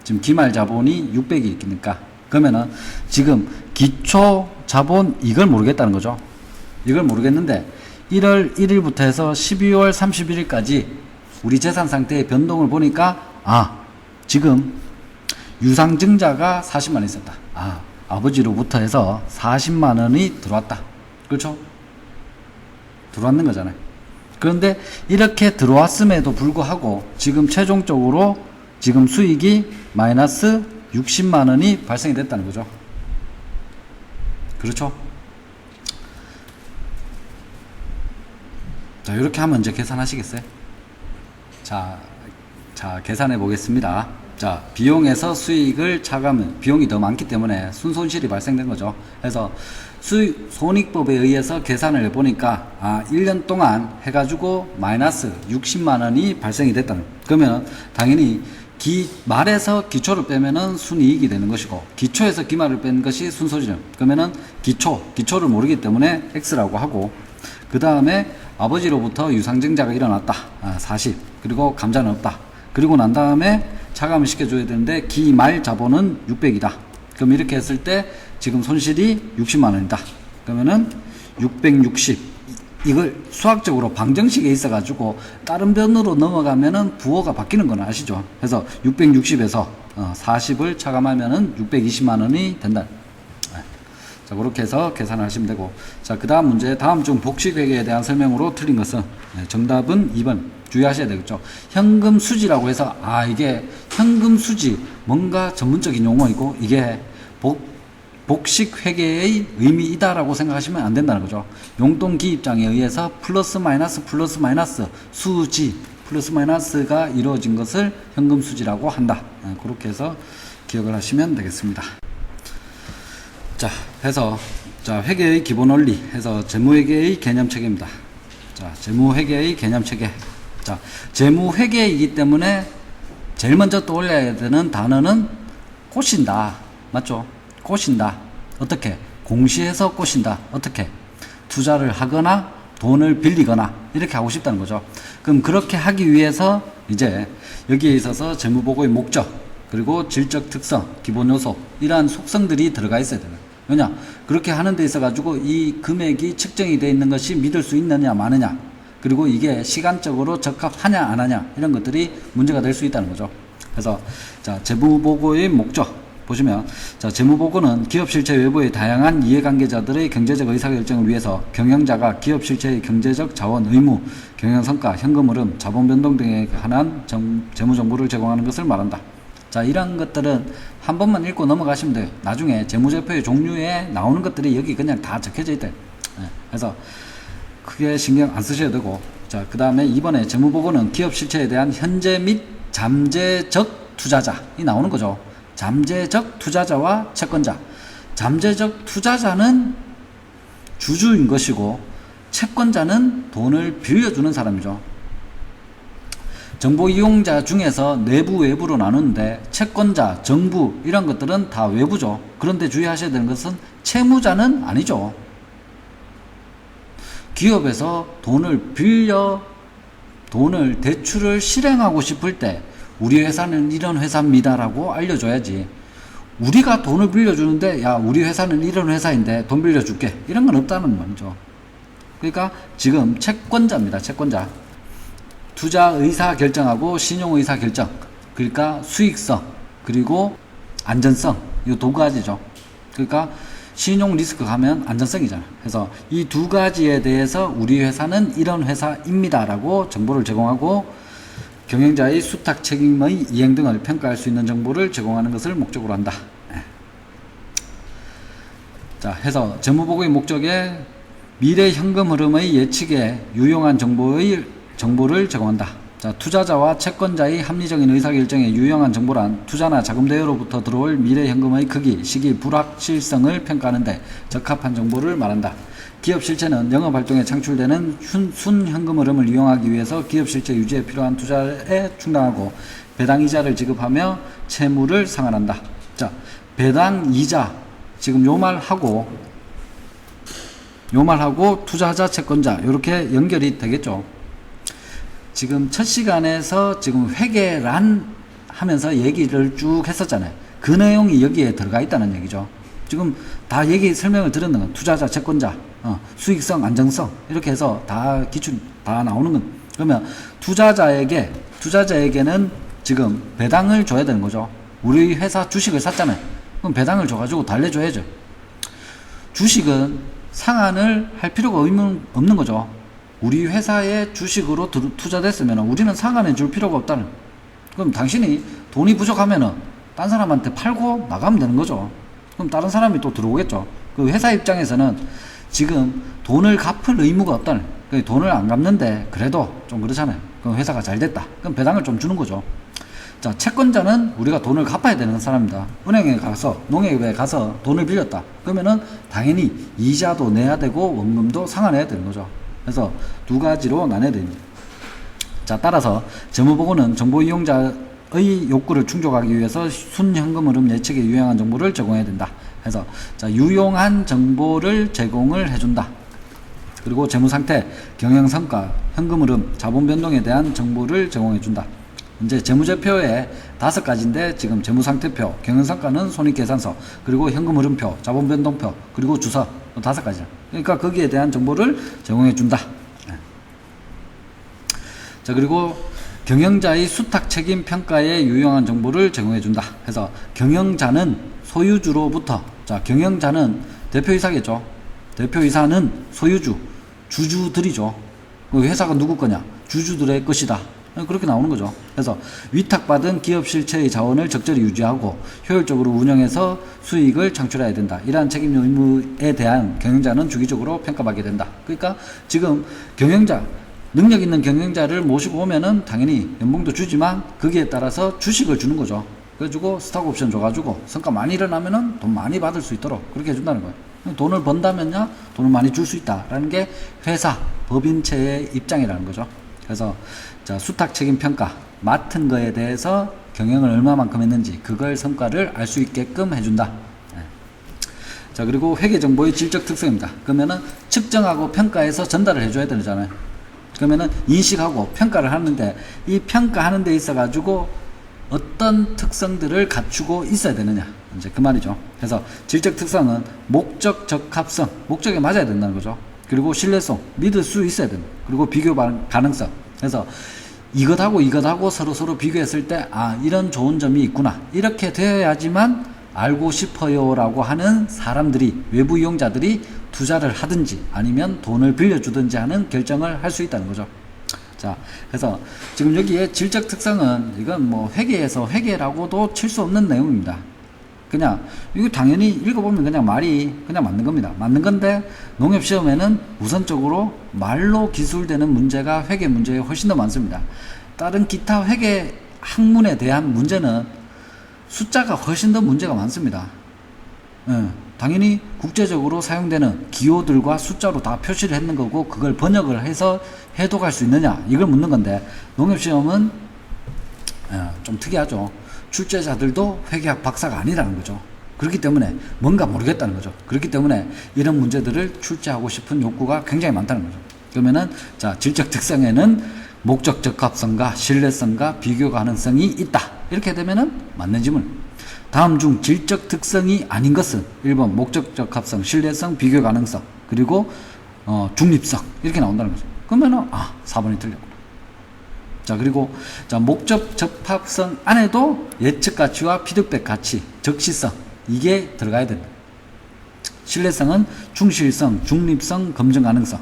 지금 기말 자본이 600이 있으니까 그러면은 지금 기초 자본 이걸 모르겠다는 거죠. 이걸 모르겠는데 1월 1일부터 해서 12월 31일까지 우리 재산 상태의 변동을 보니까 지금 유상증자가 40만 있었다. 아버지로부터 해서 40만 원이 들어왔다. 그렇죠? 들어왔는 거잖아요. 그런데 이렇게 들어왔음에도 불구하고 지금 최종적으로 지금 수익이 마이너스 60만 원이 발생이 됐다는 거죠. 그렇죠? 자, 이렇게 하면 이제 계산하시겠어요? 자, 계산해 보겠습니다. 자, 비용에서 수익을 차감은 비용이 더 많기 때문에 순손실이 발생된 거죠. 그래서 손익법에 의해서 계산을 해보니까 1년 동안 해가지고 마이너스 60만 원이 발생이 됐다는. 그러면 당연히 말에서 기초를 빼면은 순이익이 되는 것이고, 기초에서 기말을 뺀 것이 순손실. 그러면은 기초를 모르기 때문에 X라고 하고, 그 다음에 아버지로부터 유상증자가 일어났다. 40. 그리고 감자는 없다. 그리고 난 다음에 차감을 시켜줘야 되는데, 기말 자본은 600이다. 그럼 이렇게 했을 때 지금 손실이 60만 원이다. 그러면은 660. 이걸 수학적으로 방정식에 있어가지고 다른 변으로 넘어가면은 부호가 바뀌는 건 아시죠? 그래서 660에서 40을 차감하면은 620만 원이 된다. 자, 그렇게 해서 계산을 하시면 되고. 자, 그 다음 문제, 다음 중 복식회계에 대한 설명으로 틀린 것은, 정답은 2번. 주의하셔야 되겠죠. 현금 수지라고 해서, 이게 현금 수지, 뭔가 전문적인 용어이고, 이게 복식회계의 의미이다라고 생각하시면 안 된다는 거죠. 용돈 기입장에 의해서 플러스 마이너스 수지, 플러스 마이너스가 이루어진 것을 현금 수지라고 한다. 그렇게 해서 기억을 하시면 되겠습니다. 자, 해서, 회계의 기본 원리 해서 재무회계의 개념 체계입니다. 자, 재무회계의 개념 체계. 자, 재무회계이기 때문에 제일 먼저 떠올려야 되는 단어는 꼬신다. 맞죠? 꼬신다. 어떻게? 공시해서 꼬신다. 어떻게? 투자를 하거나 돈을 빌리거나 이렇게 하고 싶다는 거죠. 그럼 그렇게 하기 위해서 이제 여기에 있어서 재무보고의 목적, 그리고 질적 특성, 기본 요소, 이러한 속성들이 들어가 있어야 돼요. 왜냐? 그렇게 하는 데 있어 가지고 이 금액이 측정이 되어 있는 것이 믿을 수 있느냐 마느냐, 그리고 이게 시간적으로 적합하냐 안 하냐, 이런 것들이 문제가 될 수 있다는 거죠. 그래서 자, 재무보고의 목적 보시면, 자, 재무보고는 기업 실체 외부의 다양한 이해관계자들의 경제적 의사결정을 위해서 경영자가 기업 실체의 경제적 자원, 의무, 경영성과, 현금 흐름, 자본 변동 등에 관한 재무 정보를 제공하는 것을 말한다. 자, 이런 것들은 한 번만 읽고 넘어가시면 돼요. 나중에 재무제표의 종류에 나오는 것들이 여기 그냥 다 적혀져 있대. 그래서 크게 신경 안 쓰셔도 되고. 자, 그 다음에 이번에 재무보고는 기업 실체에 대한 현재 및 잠재적 투자자이 나오는 거죠. 잠재적 투자자와 채권자. 잠재적 투자자는 주주인 것이고, 채권자는 돈을 빌려주는 사람이죠. 정보 이용자 중에서 내부 외부로 나누는데, 채권자, 정부 이런 것들은 다 외부죠. 그런데 주의하셔야 되는 것은 채무자는 아니죠. 기업에서 돈을 대출을 실행하고 싶을 때 우리 회사는 이런 회사입니다라고 알려줘야지. 우리가 돈을 빌려주는데, 야, 우리 회사는 이런 회사인데 돈 빌려줄게, 이런 건 없다는 말이죠. 그러니까 지금 채권자입니다. 채권자. 투자 의사 결정하고 신용 의사 결정, 그러니까 수익성 그리고 안전성, 이 두 가지죠. 그러니까 신용 리스크 가면 안전성이잖아. 그래서 이 두 가지에 대해서 우리 회사는 이런 회사입니다 라고 정보를 제공하고, 경영자의 수탁 책임의 이행 등을 평가할 수 있는 정보를 제공하는 것을 목적으로 한다. 자, 해서 재무보고의 목적에 미래 현금 흐름의 예측에 유용한 정보를 제공한다. 자, 투자자와 채권자의 합리적인 의사결정에 유용한 정보란 투자나 자금 대여로부터 들어올 미래 현금의 크기, 시기, 불확실성을 평가하는데 적합한 정보를 말한다. 기업 실체는 영업활동에 창출되는 순현금 흐름을 이용하기 위해서 기업 실체 유지에 필요한 투자에 충당하고 배당 이자를 지급하며 채무를 상환한다. 자, 배당 이자, 지금 요 말하고 투자자, 채권자 이렇게 연결이 되겠죠. 지금 첫 시간에서 지금 회계란 하면서 얘기를 쭉 했었잖아요. 그 내용이 여기에 들어가 있다는 얘기죠. 지금 다 설명을 드렸는 건 투자자, 채권자, 수익성, 안정성 이렇게 해서 다 기출 다 나오는 건, 그러면 투자자에게는 지금 배당을 줘야 되는 거죠. 우리 회사 주식을 샀잖아요. 그럼 배당을 줘가지고 달래줘야죠. 주식은 상환을 할 필요가 없는 거죠. 우리 회사의 주식으로 투자됐으면 우리는 상환해 줄 필요가 없다는. 그럼 당신이 돈이 부족하면은 딴 사람한테 팔고 나가면 되는 거죠. 그럼 다른 사람이 또 들어오겠죠. 그 회사 입장에서는 지금 돈을 갚을 의무가 없다는. 돈을 안 갚는데 그래도 좀 그렇잖아요. 그럼 회사가 잘 됐다. 그럼 배당을 좀 주는 거죠. 자, 채권자는 우리가 돈을 갚아야 되는 사람입니다. 은행에 가서, 농협에 가서 돈을 빌렸다. 그러면은 당연히 이자도 내야 되고 원금도 상환해야 되는 거죠. 그래서 두 가지로 나눠야 됩니다. 자, 따라서 재무보고는 정보 이용자 욕구를 충족하기 위해서 순현금 흐름 예측에 유용한 정보를 제공해야 된다. 해서 자, 유용한 정보를 제공을 해준다. 그리고 재무상태, 경영성과, 현금 흐름, 자본 변동에 대한 정보를 제공해준다. 이제 재무제표에 5가지인데 지금 재무상태표, 경영성과는 손익계산서, 그리고 현금 흐름표, 자본 변동표, 그리고 주서 5가지. 그러니까 거기에 대한 정보를 제공해준다. 자, 그리고 경영자의 수탁 책임 평가에 유용한 정보를 제공해준다. 해서 경영자는 소유주로부터, 자, 경영자는 대표이사겠죠. 대표이사는 소유주, 주주들이죠. 그 회사가 누구 거냐? 주주들의 것이다. 그렇게 나오는 거죠. 그래서 위탁받은 기업 실체의 자원을 적절히 유지하고 효율적으로 운영해서 수익을 창출해야 된다. 이러한 책임 의무에 대한 경영자는 주기적으로 평가받게 된다. 그러니까 지금 경영자, 능력 있는 경영자를 모시고 오면은 당연히 연봉도 주지만 거기에 따라서 주식을 주는 거죠. 그래가지고 스탁 옵션 줘가지고 성과 많이 일어나면은 돈 많이 받을 수 있도록 그렇게 해준다는 거예요. 돈을 번다면요, 돈을 많이 줄 수 있다라는 게 회사, 법인체의 입장이라는 거죠. 그래서 자, 수탁 책임 평가, 맡은 거에 대해서 경영을 얼마만큼 했는지 그걸 성과를 알 수 있게끔 해준다. 자, 그리고 회계 정보의 질적 특성입니다. 그러면은 측정하고 평가해서 전달을 해줘야 되잖아요. 그러면은 인식하고 평가를 하는데 이 평가하는 데 있어 가지고 어떤 특성들을 갖추고 있어야 되느냐, 이제 그 말이죠. 그래서 질적 특성은 목적 적합성, 목적에 맞아야 된다는 거죠. 그리고 신뢰성, 믿을 수 있어야 된다. 그리고 비교 가능성. 그래서 이것하고 서로 비교했을 때 아, 이런 좋은 점이 있구나, 이렇게 되어야지만 알고 싶어요 라고 하는 사람들이, 외부 이용자들이 투자를 하든지 아니면 돈을 빌려주든지 하는 결정을 할 수 있다는 거죠. 자, 그래서 지금 여기에 질적 특성은 이건 뭐 회계에서 회계라고도 칠 수 없는 내용입니다. 그냥 이거 당연히 읽어보면 그냥 말이 그냥 맞는 겁니다. 맞는 건데 농협시험에는 우선적으로 말로 기술되는 문제가 회계 문제에 훨씬 더 많습니다. 다른 기타 회계 학문에 대한 문제는 숫자가 훨씬 더 문제가 많습니다. 당연히 국제적으로 사용되는 기호들과 숫자로 다 표시를 했는 거고 그걸 번역을 해서 해독할 수 있느냐, 이걸 묻는 건데 농협시험은 좀 특이하죠. 출제자들도 회계학 박사가 아니라는 거죠. 그렇기 때문에 뭔가 모르겠다는 거죠. 그렇기 때문에 이런 문제들을 출제하고 싶은 욕구가 굉장히 많다는 거죠. 그러면은 자, 질적 특성에는 목적 적합성과 신뢰성과 비교 가능성이 있다. 이렇게 되면은 맞는 질문. 다음 중 질적 특성이 아닌 것은 1번 목적 적합성, 신뢰성, 비교 가능성, 그리고 중립성, 이렇게 나온다는 거죠. 그러면은 4번이 틀렸고. 자, 그리고 자, 목적 적합성 안에도 예측 가치와 피드백 가치, 적시성, 이게 들어가야 된다. 신뢰성은 충실성, 중립성, 검증 가능성.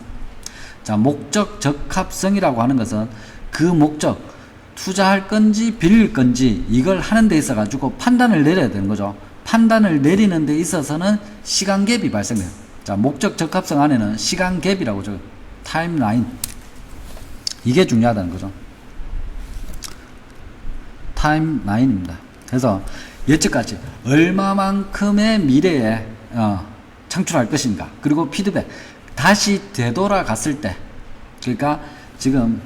자, 목적 적합성이라고 하는 것은 그 목적, 투자할 건지 빌릴 건지 이걸 하는 데 있어 가지고 판단을 내려야 되는 거죠. 판단을 내리는 데 있어서는 시간 갭이 발생돼요. 자, 목적 적합성 안에는 시간 갭이라고 죠. 타임라인. 이게 중요하다는 거죠. 타임라인입니다. 그래서 예측가치, 얼마만큼의 미래에 창출할 것인가, 그리고 피드백, 다시 되돌아갔을 때, 그러니까 지금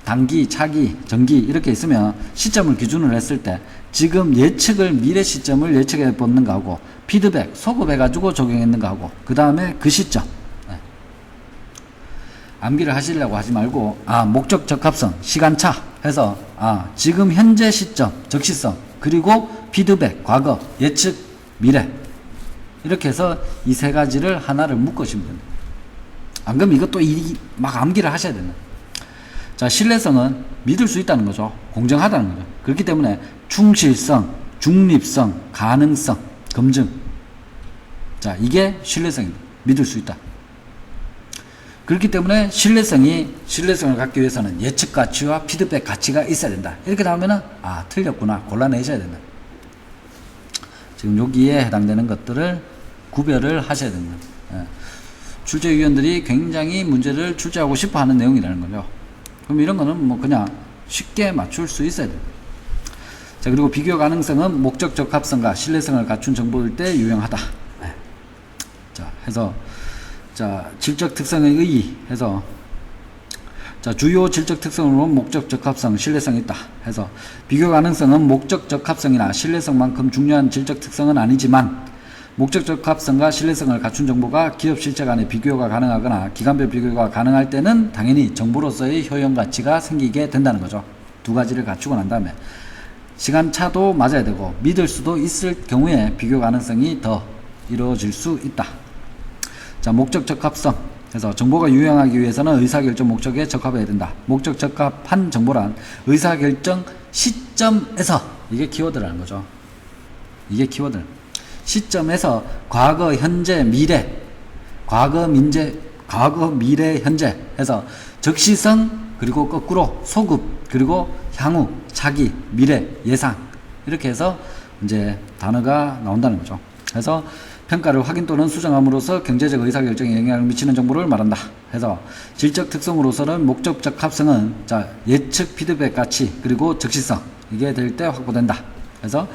단기, 차기, 전기 이렇게 있으면 시점을 기준으로 했을 때 지금 예측을, 미래 시점을 예측해 보는 거하고 피드백, 소급해 가지고 적용했는 거하고 그 다음에 그 시점, 암기를 하시려고 하지 말고 목적 적합성, 시간차 해서 지금 현재 시점, 적시성, 그리고 피드백, 과거, 예측, 미래, 이렇게 해서 이 세 가지를 하나를 묶으시면 됩니다. 안 그러면 이것도 막 암기를 하셔야 됩니다. 자, 신뢰성은 믿을 수 있다는 거죠. 공정하다는 거죠. 그렇기 때문에 충실성, 중립성, 가능성, 검증. 자, 이게 신뢰성입니다. 믿을 수 있다. 그렇기 때문에 신뢰성을 갖기 위해서는 예측 가치와 피드백 가치가 있어야 된다. 이렇게 나오면은 틀렸구나, 골라내셔야 된다. 지금 여기에 해당되는 것들을 구별을 하셔야 됩니다. 출제위원들이 굉장히 문제를 출제하고 싶어 하는 내용이라는 거죠. 그럼 이런 거는 뭐 그냥 쉽게 맞출 수 있어야 돼요. 자, 그리고 비교 가능성은 목적 적합성과 신뢰성을 갖춘 정보일 때 유용하다. 자, 해서 자, 질적 특성의 의의 해서 자, 주요 질적 특성으로 목적 적합성, 신뢰성이 있다 해서 비교 가능성은 목적 적합성이나 신뢰성만큼 중요한 질적 특성은 아니지만 목적 적합성과 신뢰성을 갖춘 정보가 기업 실체 간의 비교가 가능하거나 기관별 비교가 가능할 때는 당연히 정보로서의 효용 가치가 생기게 된다는 거죠. 두 가지를 갖추고 난 다음에 시간차도 맞아야 되고 믿을 수도 있을 경우에 비교 가능성이 더 이루어질 수 있다. 자, 목적 적합성. 그래서 정보가 유용하기 위해서는 의사결정 목적에 적합해야 된다. 목적 적합한 정보란 의사결정 시점에서, 이게 키워드라는 거죠. 이게 키워드. 시점에서 과거, 현재, 미래, 과거, 미래, 현재 해서 적시성, 그리고 거꾸로 소급, 그리고 향후, 차기, 미래, 예상, 이렇게 해서 이제 단어가 나온다는 거죠. 그래서 평가를 확인 또는 수정함으로써 경제적 의사결정에 영향을 미치는 정보를 말한다. 해서 질적 특성으로서는 목적 적합성은 자, 예측 피드백 가치 그리고 적시성, 이게 될 때 확보된다. 그래서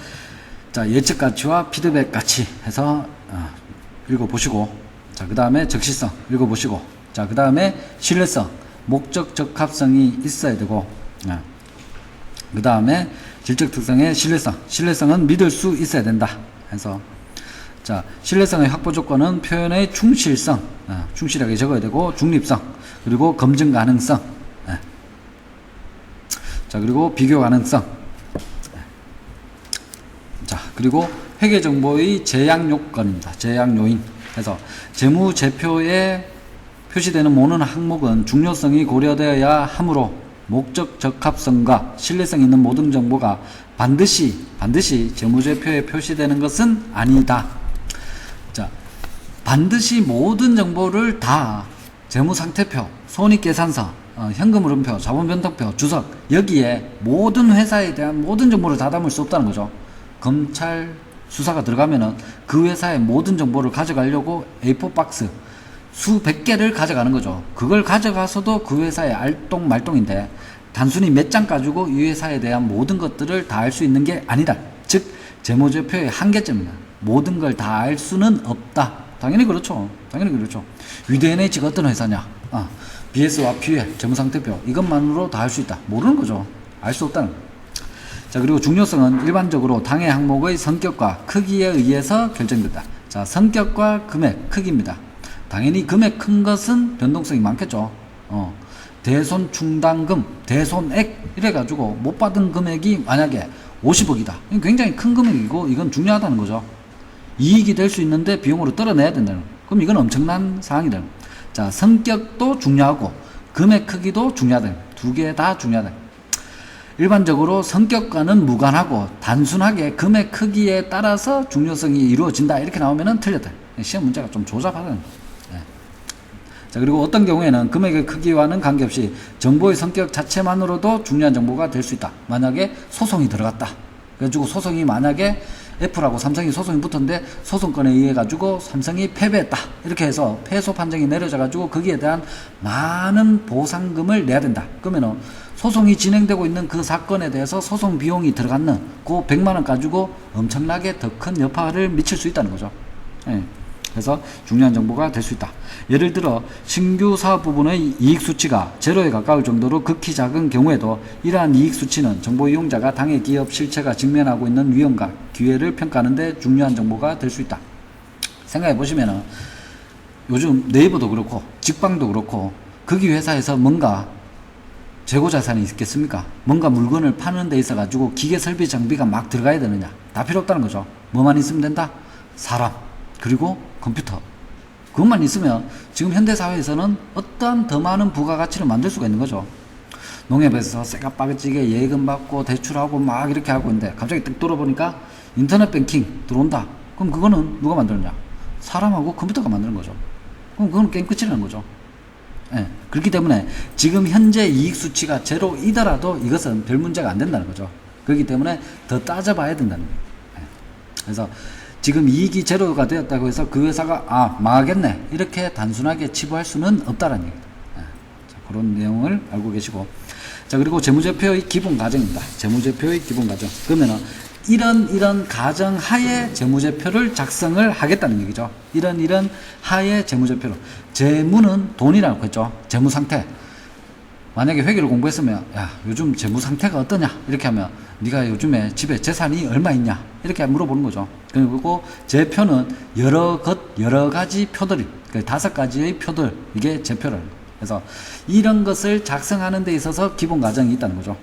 자, 예측 가치와 피드백 가치 해서 읽어보시고, 자, 그 다음에 적시성 읽어보시고, 자, 그 다음에 신뢰성, 목적 적합성이 있어야 되고, 그 다음에 질적 특성의 신뢰성은 믿을 수 있어야 된다. 해서 자, 신뢰성의 확보 조건은 표현의 충실성, 충실하게 적어야 되고, 중립성, 그리고 검증 가능성, 자, 그리고 비교 가능성, 자, 그리고 회계 정보의 제약 요건입니다. 제약 요인. 그래서 재무제표에 표시되는 모든 항목은 중요성이 고려되어야 하므로 목적 적합성과 신뢰성 있는 모든 정보가 반드시 재무제표에 표시되는 것은 아니다. 자, 반드시 모든 정보를 다 재무상태표, 손익계산서, 현금흐름표, 자본변동표, 주석, 여기에 모든 회사에 대한 모든 정보를 다 담을 수 없다는 거죠. 검찰 수사가 들어가면은 그 회사의 모든 정보를 가져가려고 A4 박스 수백 개를 가져가는 거죠. 그걸 가져가서도 그 회사의 알똥말똥인데 단순히 몇 장 가지고 이 회사에 대한 모든 것들을 다 알 수 있는 게 아니다. 즉 재무제표의 한계점이다. 모든 걸 다 알 수는 없다. 당연히 그렇죠. 위대한 H가 어떤 회사냐? BS와 PL, 재무상태표, 이것만으로 다 알 수 있다. 모르는 거죠. 알 수 없다는 거예요. 자, 그리고 중요성은 일반적으로 당해 항목의 성격과 크기에 의해서 결정된다. 자, 성격과 금액, 크기입니다. 당연히 금액 큰 것은 변동성이 많겠죠. 대손 충당금, 대손액 이래가지고 못 받은 금액이 만약에 50억이다. 굉장히 큰 금액이고 이건 중요하다는 거죠. 이익이 될 수 있는데 비용으로 떨어내야 된다는 거예요. 그럼 이건 엄청난 사항이다. 자, 성격도 중요하고 금액 크기도 중요하다. 두 개 다 중요하다. 일반적으로 성격과는 무관하고 단순하게 금액 크기에 따라서 중요성이 이루어진다. 이렇게 나오면은 틀렸다. 시험 문제가 좀 조잡하다는 거예요. 자, 그리고 어떤 경우에는 금액의 크기와는 관계없이 정보의 성격 자체만으로도 중요한 정보가 될 수 있다. 만약에 소송이 들어갔다. 그래가지고 소송이 만약에 F라고 삼성이 소송이 붙었는데 소송건에 의해 가지고 삼성이 패배했다. 이렇게 해서 패소 판정이 내려져 가지고 거기에 대한 많은 보상금을 내야 된다. 그러면은 소송이 진행되고 있는 그 사건에 대해서 소송 비용이 들어갔는 그 100만 원 가지고 엄청나게 더 큰 여파를 미칠 수 있다는 거죠. 그래서 중요한 정보가 될 수 있다. 예를 들어 신규 사업 부분의 이익 수치가 제로에 가까울 정도로 극히 작은 경우에도 이러한 이익 수치는 정보 이용자가 당해 기업 실체가 직면하고 있는 위험과 기회를 평가하는 데 중요한 정보가 될 수 있다. 생각해 보시면은 요즘 네이버도 그렇고 직방도 그렇고 거기 회사에서 뭔가 재고 자산이 있겠습니까? 뭔가 물건을 파는 데 있어 가지고 기계 설비 장비가 막 들어가야 되느냐? 다 필요 없다는 거죠. 뭐만 있으면 된다? 사람, 그리고 컴퓨터. 그것만 있으면 지금 현대사회에서는 어떠한 더 많은 부가가치를 만들 수가 있는 거죠. 농협에서 새까빠지게 예금 받고 대출하고 막 이렇게 하고 있는데 갑자기 딱 돌아보니까 인터넷 뱅킹 들어온다. 그럼 그거는 누가 만드느냐? 사람하고 컴퓨터가 만드는 거죠. 그럼 그건 게임 끝이라는 거죠. 그렇기 때문에 지금 현재 이익 수치가 제로이더라도 이것은 별 문제가 안 된다는 거죠. 그렇기 때문에 더 따져봐야 된다는 거예요. 그래서 지금 이익이 제로가 되었다고 해서 그 회사가 망하겠네 이렇게 단순하게 치부할 수는 없다라는 얘기입니다. 자, 그런 내용을 알고 계시고, 자, 그리고 재무제표의 기본 과정입니다. 재무제표의 기본 과정. 그러면은 이런 가정 하에 재무제표를 작성을 하겠다는 얘기죠. 이런 하에 재무제표로. 재무는 돈이라고 했죠. 재무상태. 만약에 회계를 공부했으면 야 요즘 재무 상태가 어떠냐 이렇게 하면 네가 요즘에 집에 재산이 얼마 있냐 이렇게 물어보는 거죠. 그리고 제표는 여러 가지 표들이 5가지의 표들 이게 제표를. 그래서 이런 것을 작성하는 데 있어서 기본 과정이 있다는 거죠.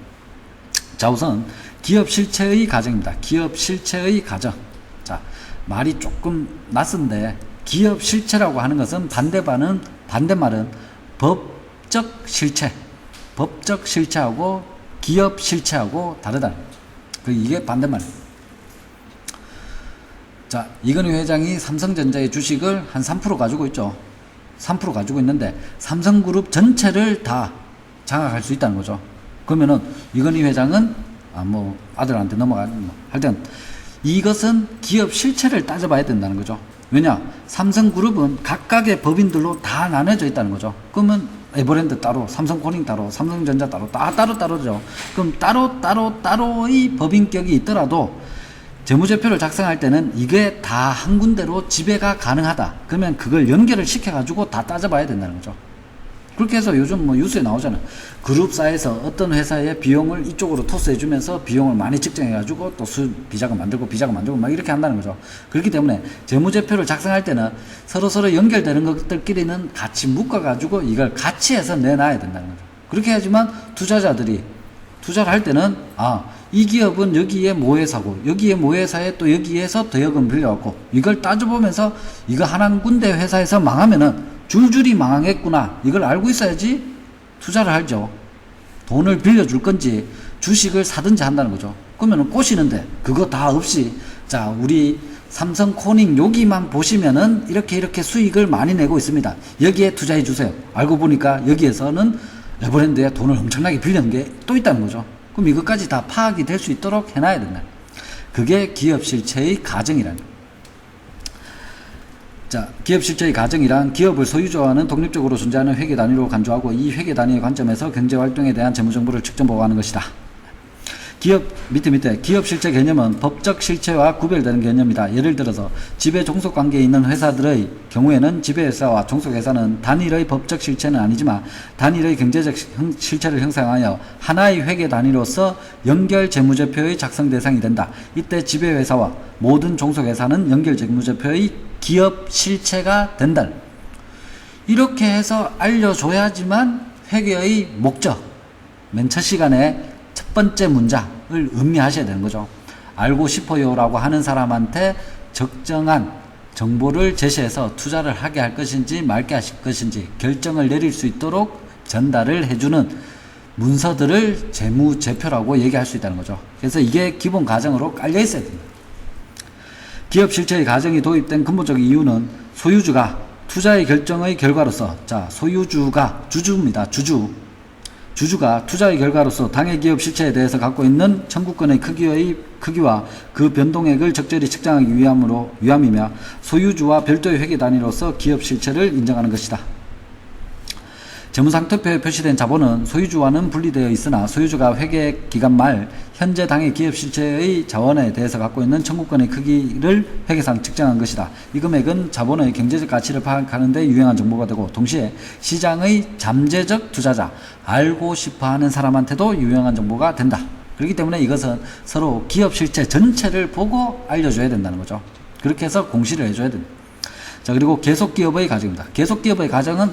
자, 우선 기업 실체의 과정입니다. 기업 실체의 과정. 자, 말이 조금 낯선데 기업 실체라고 하는 것은 반대말은 법적 실체. 법적 실체하고 기업 실체하고 다르다. 이게 반대말이에요. 자, 이건희 회장이 삼성전자의 주식을 한 3% 가지고 있죠. 3% 가지고 있는데 삼성그룹 전체를 다 장악할 수 있다는 거죠. 그러면은 이건희 회장은 아들한테 하여튼 이것은 기업 실체를 따져봐야 된다는 거죠. 왜냐? 삼성그룹은 각각의 법인들로 다 나눠져 있다는 거죠. 그러면 에버랜드 따로, 삼성코닝 따로, 삼성전자 따로, 다 따로죠. 그럼 따로의 법인격이 있더라도 재무제표를 작성할 때는 이게 다 한 군데로 지배가 가능하다. 그러면 그걸 연결을 시켜가지고 다 따져봐야 된다는 거죠. 그렇게 해서 요즘 뉴스에 나오잖아. 그룹사에서 어떤 회사의 비용을 이쪽으로 토스해주면서 비용을 많이 측정해가지고 또 비자금 만들고 막 이렇게 한다는 거죠. 그렇기 때문에 재무제표를 작성할 때는 서로 연결되는 것들끼리는 같이 묶어가지고 이걸 같이 해서 내놔야 된다는 거죠. 그렇게 해야지만 투자자들이 투자를 할 때는 이 기업은 여기에 모회사고 여기에 모회사에 또 여기에서 대여금 빌려갖고 이걸 따져보면서 이거 한 군데 회사에서 망하면은 줄줄이 망하겠구나 이걸 알고 있어야지 투자를 하죠. 돈을 빌려줄 건지 주식을 사든지 한다는 거죠. 그러면은 꼬시는데 그거 다 없이 자 우리 삼성코닝 여기만 보시면은 이렇게 수익을 많이 내고 있습니다. 여기에 투자해 주세요. 알고 보니까 여기에서는 에버랜드에 돈을 엄청나게 빌리는 게 또 있다는 거죠. 그럼 이것까지 다 파악이 될 수 있도록 해놔야 된다. 그게 기업 실체의 가정이라는 거예요. 자, 기업 실체의 가정이란 기업을 소유주와는 독립적으로 존재하는 회계 단위로 간주하고 이 회계 단위의 관점에서 경제활동에 대한 재무정보를 측정 보고하는 것이다. 기업 밑에 기업 실체 개념은 법적 실체와 구별되는 개념이다. 예를 들어서 지배 종속 관계에 있는 회사들의 경우에는 지배회사와 종속회사는 단일의 법적 실체는 아니지만 단일의 경제적 실체를 형성하여 하나의 회계 단위로서 연결 재무제표의 작성 대상이 된다. 이때 지배회사와 모든 종속회사는 연결 재무제표의 기업 실체가 된다. 이렇게 해서 알려줘야지만 회계의 목적, 맨 첫 시간에 첫 번째 문장을 음미하셔야 되는 거죠. 알고 싶어요 라고 하는 사람한테 적정한 정보를 제시해서 투자를 하게 할 것인지 말게 하실 것인지 결정을 내릴 수 있도록 전달을 해주는 문서들을 재무제표라고 얘기할 수 있다는 거죠. 그래서 이게 기본 과정으로 깔려 있어야 됩니다. 기업 실체의 가정이 도입된 근본적인 이유는 소유주가 투자의 결정의 결과로서 소유주가 주주입니다. 주주가 투자의 결과로서 당해 기업 실체에 대해서 갖고 있는 청구권의 크기와 그 변동액을 적절히 측정하기 위함이며 소유주와 별도의 회계 단위로서 기업 실체를 인정하는 것이다. 재무상태표에 표시된 자본은 소유주와는 분리되어 있으나 소유주가 회계 기간 말 현재 당해 기업 실체의 자원에 대해서 갖고 있는 청구권의 크기를 회계상 측정한 것이다. 이 금액은 자본의 경제적 가치를 파악하는 데 유용한 정보가 되고 동시에 시장의 잠재적 투자자, 알고 싶어하는 사람한테도 유용한 정보가 된다. 그렇기 때문에 이것은 서로 기업 실체 전체를 보고 알려줘야 된다는 거죠. 그렇게 해서 공시를 해줘야 된다. 자, 그리고 계속기업의 가정입니다. 계속기업의 가정은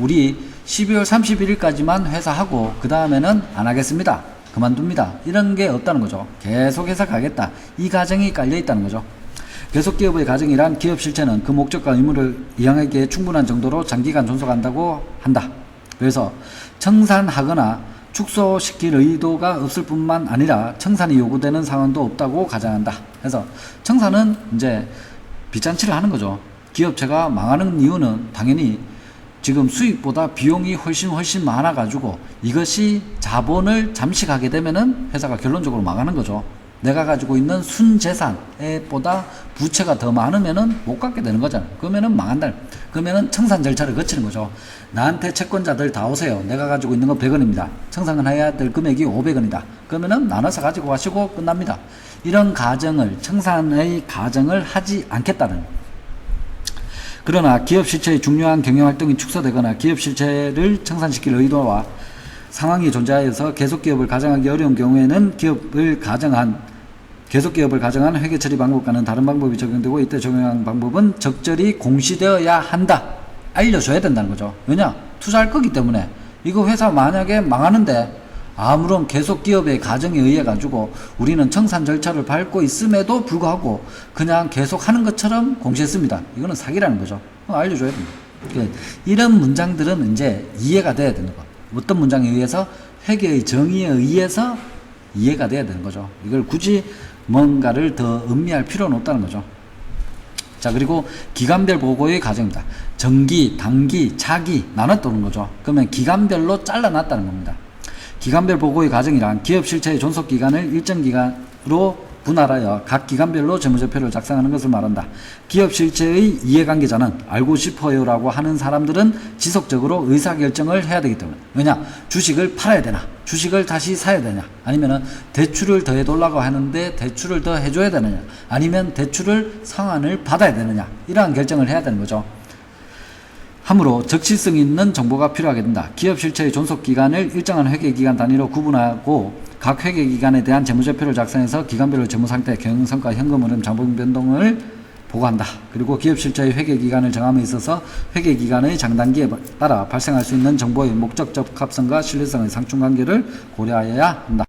우리 12월 31일까지만 회사하고 그 다음에는 안 하겠습니다. 그만둡니다. 이런 게 없다는 거죠. 계속해서 가겠다. 이 가정이 깔려 있다는 거죠. 계속기업의 가정이란 기업 실체는 그 목적과 의무를 이행하기에 충분한 정도로 장기간 존속한다고 한다. 그래서 청산하거나 축소시킬 의도가 없을 뿐만 아니라 청산이 요구되는 상황도 없다고 가정한다. 그래서 청산은 이제 빚잔치를 하는 거죠. 기업체가 망하는 이유는 당연히 지금 수익보다 비용이 훨씬 많아가지고 이것이 자본을 잠식하게 되면은 회사가 결론적으로 망하는 거죠. 내가 가지고 있는 순재산에 보다 부채가 더 많으면은 못 갖게 되는 거잖아요. 그러면은 망한다. 그러면은 청산 절차를 거치는 거죠. 나한테 채권자들 다 오세요. 내가 가지고 있는 건 100원입니다. 청산을 해야 될 금액이 500원이다. 그러면은 나눠서 가지고 가시고 끝납니다. 이런 가정을, 청산의 가정을 하지 않겠다는 거예요. 그러나 기업 실체의 중요한 경영활동이 축소되거나 기업 실체를 청산시킬 의도와 상황이 존재하여서 계속 기업을 가정하기 어려운 경우에는 계속 기업을 가정한 회계 처리 방법과는 다른 방법이 적용되고, 이때 적용한 방법은 적절히 공시되어야 한다. 알려줘야 된다는 거죠. 왜냐? 투자할 거기 때문에. 이거 회사 만약에 망하는데 아무런 계속 기업의 가정에 의해 가지고 우리는 청산 절차를 밟고 있음에도 불구하고 그냥 계속 하는 것처럼 공시했습니다. 이거는 사기라는 거죠. 알려줘야 됩니다. 이런 문장들은 이제 이해가 돼야 되는 거. 어떤 문장에 의해서? 회계의 정의에 의해서 이해가 돼야 되는 거죠. 이걸 굳이 뭔가를 더 음미할 필요는 없다는 거죠. 자, 그리고 기간별 보고의 과정입니다. 정기, 단기, 차기 나눴다는 거죠. 그러면 기간별로 잘라놨다는 겁니다. 기간별 보고의 과정이란 기업 실체의 존속 기간을 일정 기간으로 분할하여 각 기간별로 재무제표를 작성하는 것을 말한다. 기업 실체의 이해관계자는 알고 싶어요라고 하는 사람들은 지속적으로 의사결정을 해야 되기 때문에. 왜냐? 주식을 팔아야 되나? 주식을 다시 사야 되냐? 아니면 대출을 더 해달라고 하는데 대출을 더 해줘야 되느냐? 아니면 대출을 상환을 받아야 되느냐? 이러한 결정을 해야 되는 거죠. 함으로 적시성 있는 정보가 필요하게 된다. 기업 실체의 존속 기간을 일정한 회계기간 단위로 구분하고 각 회계기간에 대한 재무제표를 작성해서 기간별로 재무상태, 경영성과, 현금 흐름, 자본 변동을 보고한다. 그리고 기업 실체의 회계기간을 정함에 있어서 회계기간의 장단기에 따라 발생할 수 있는 정보의 목적 적합성과 신뢰성의 상충관계를 고려하여야 한다.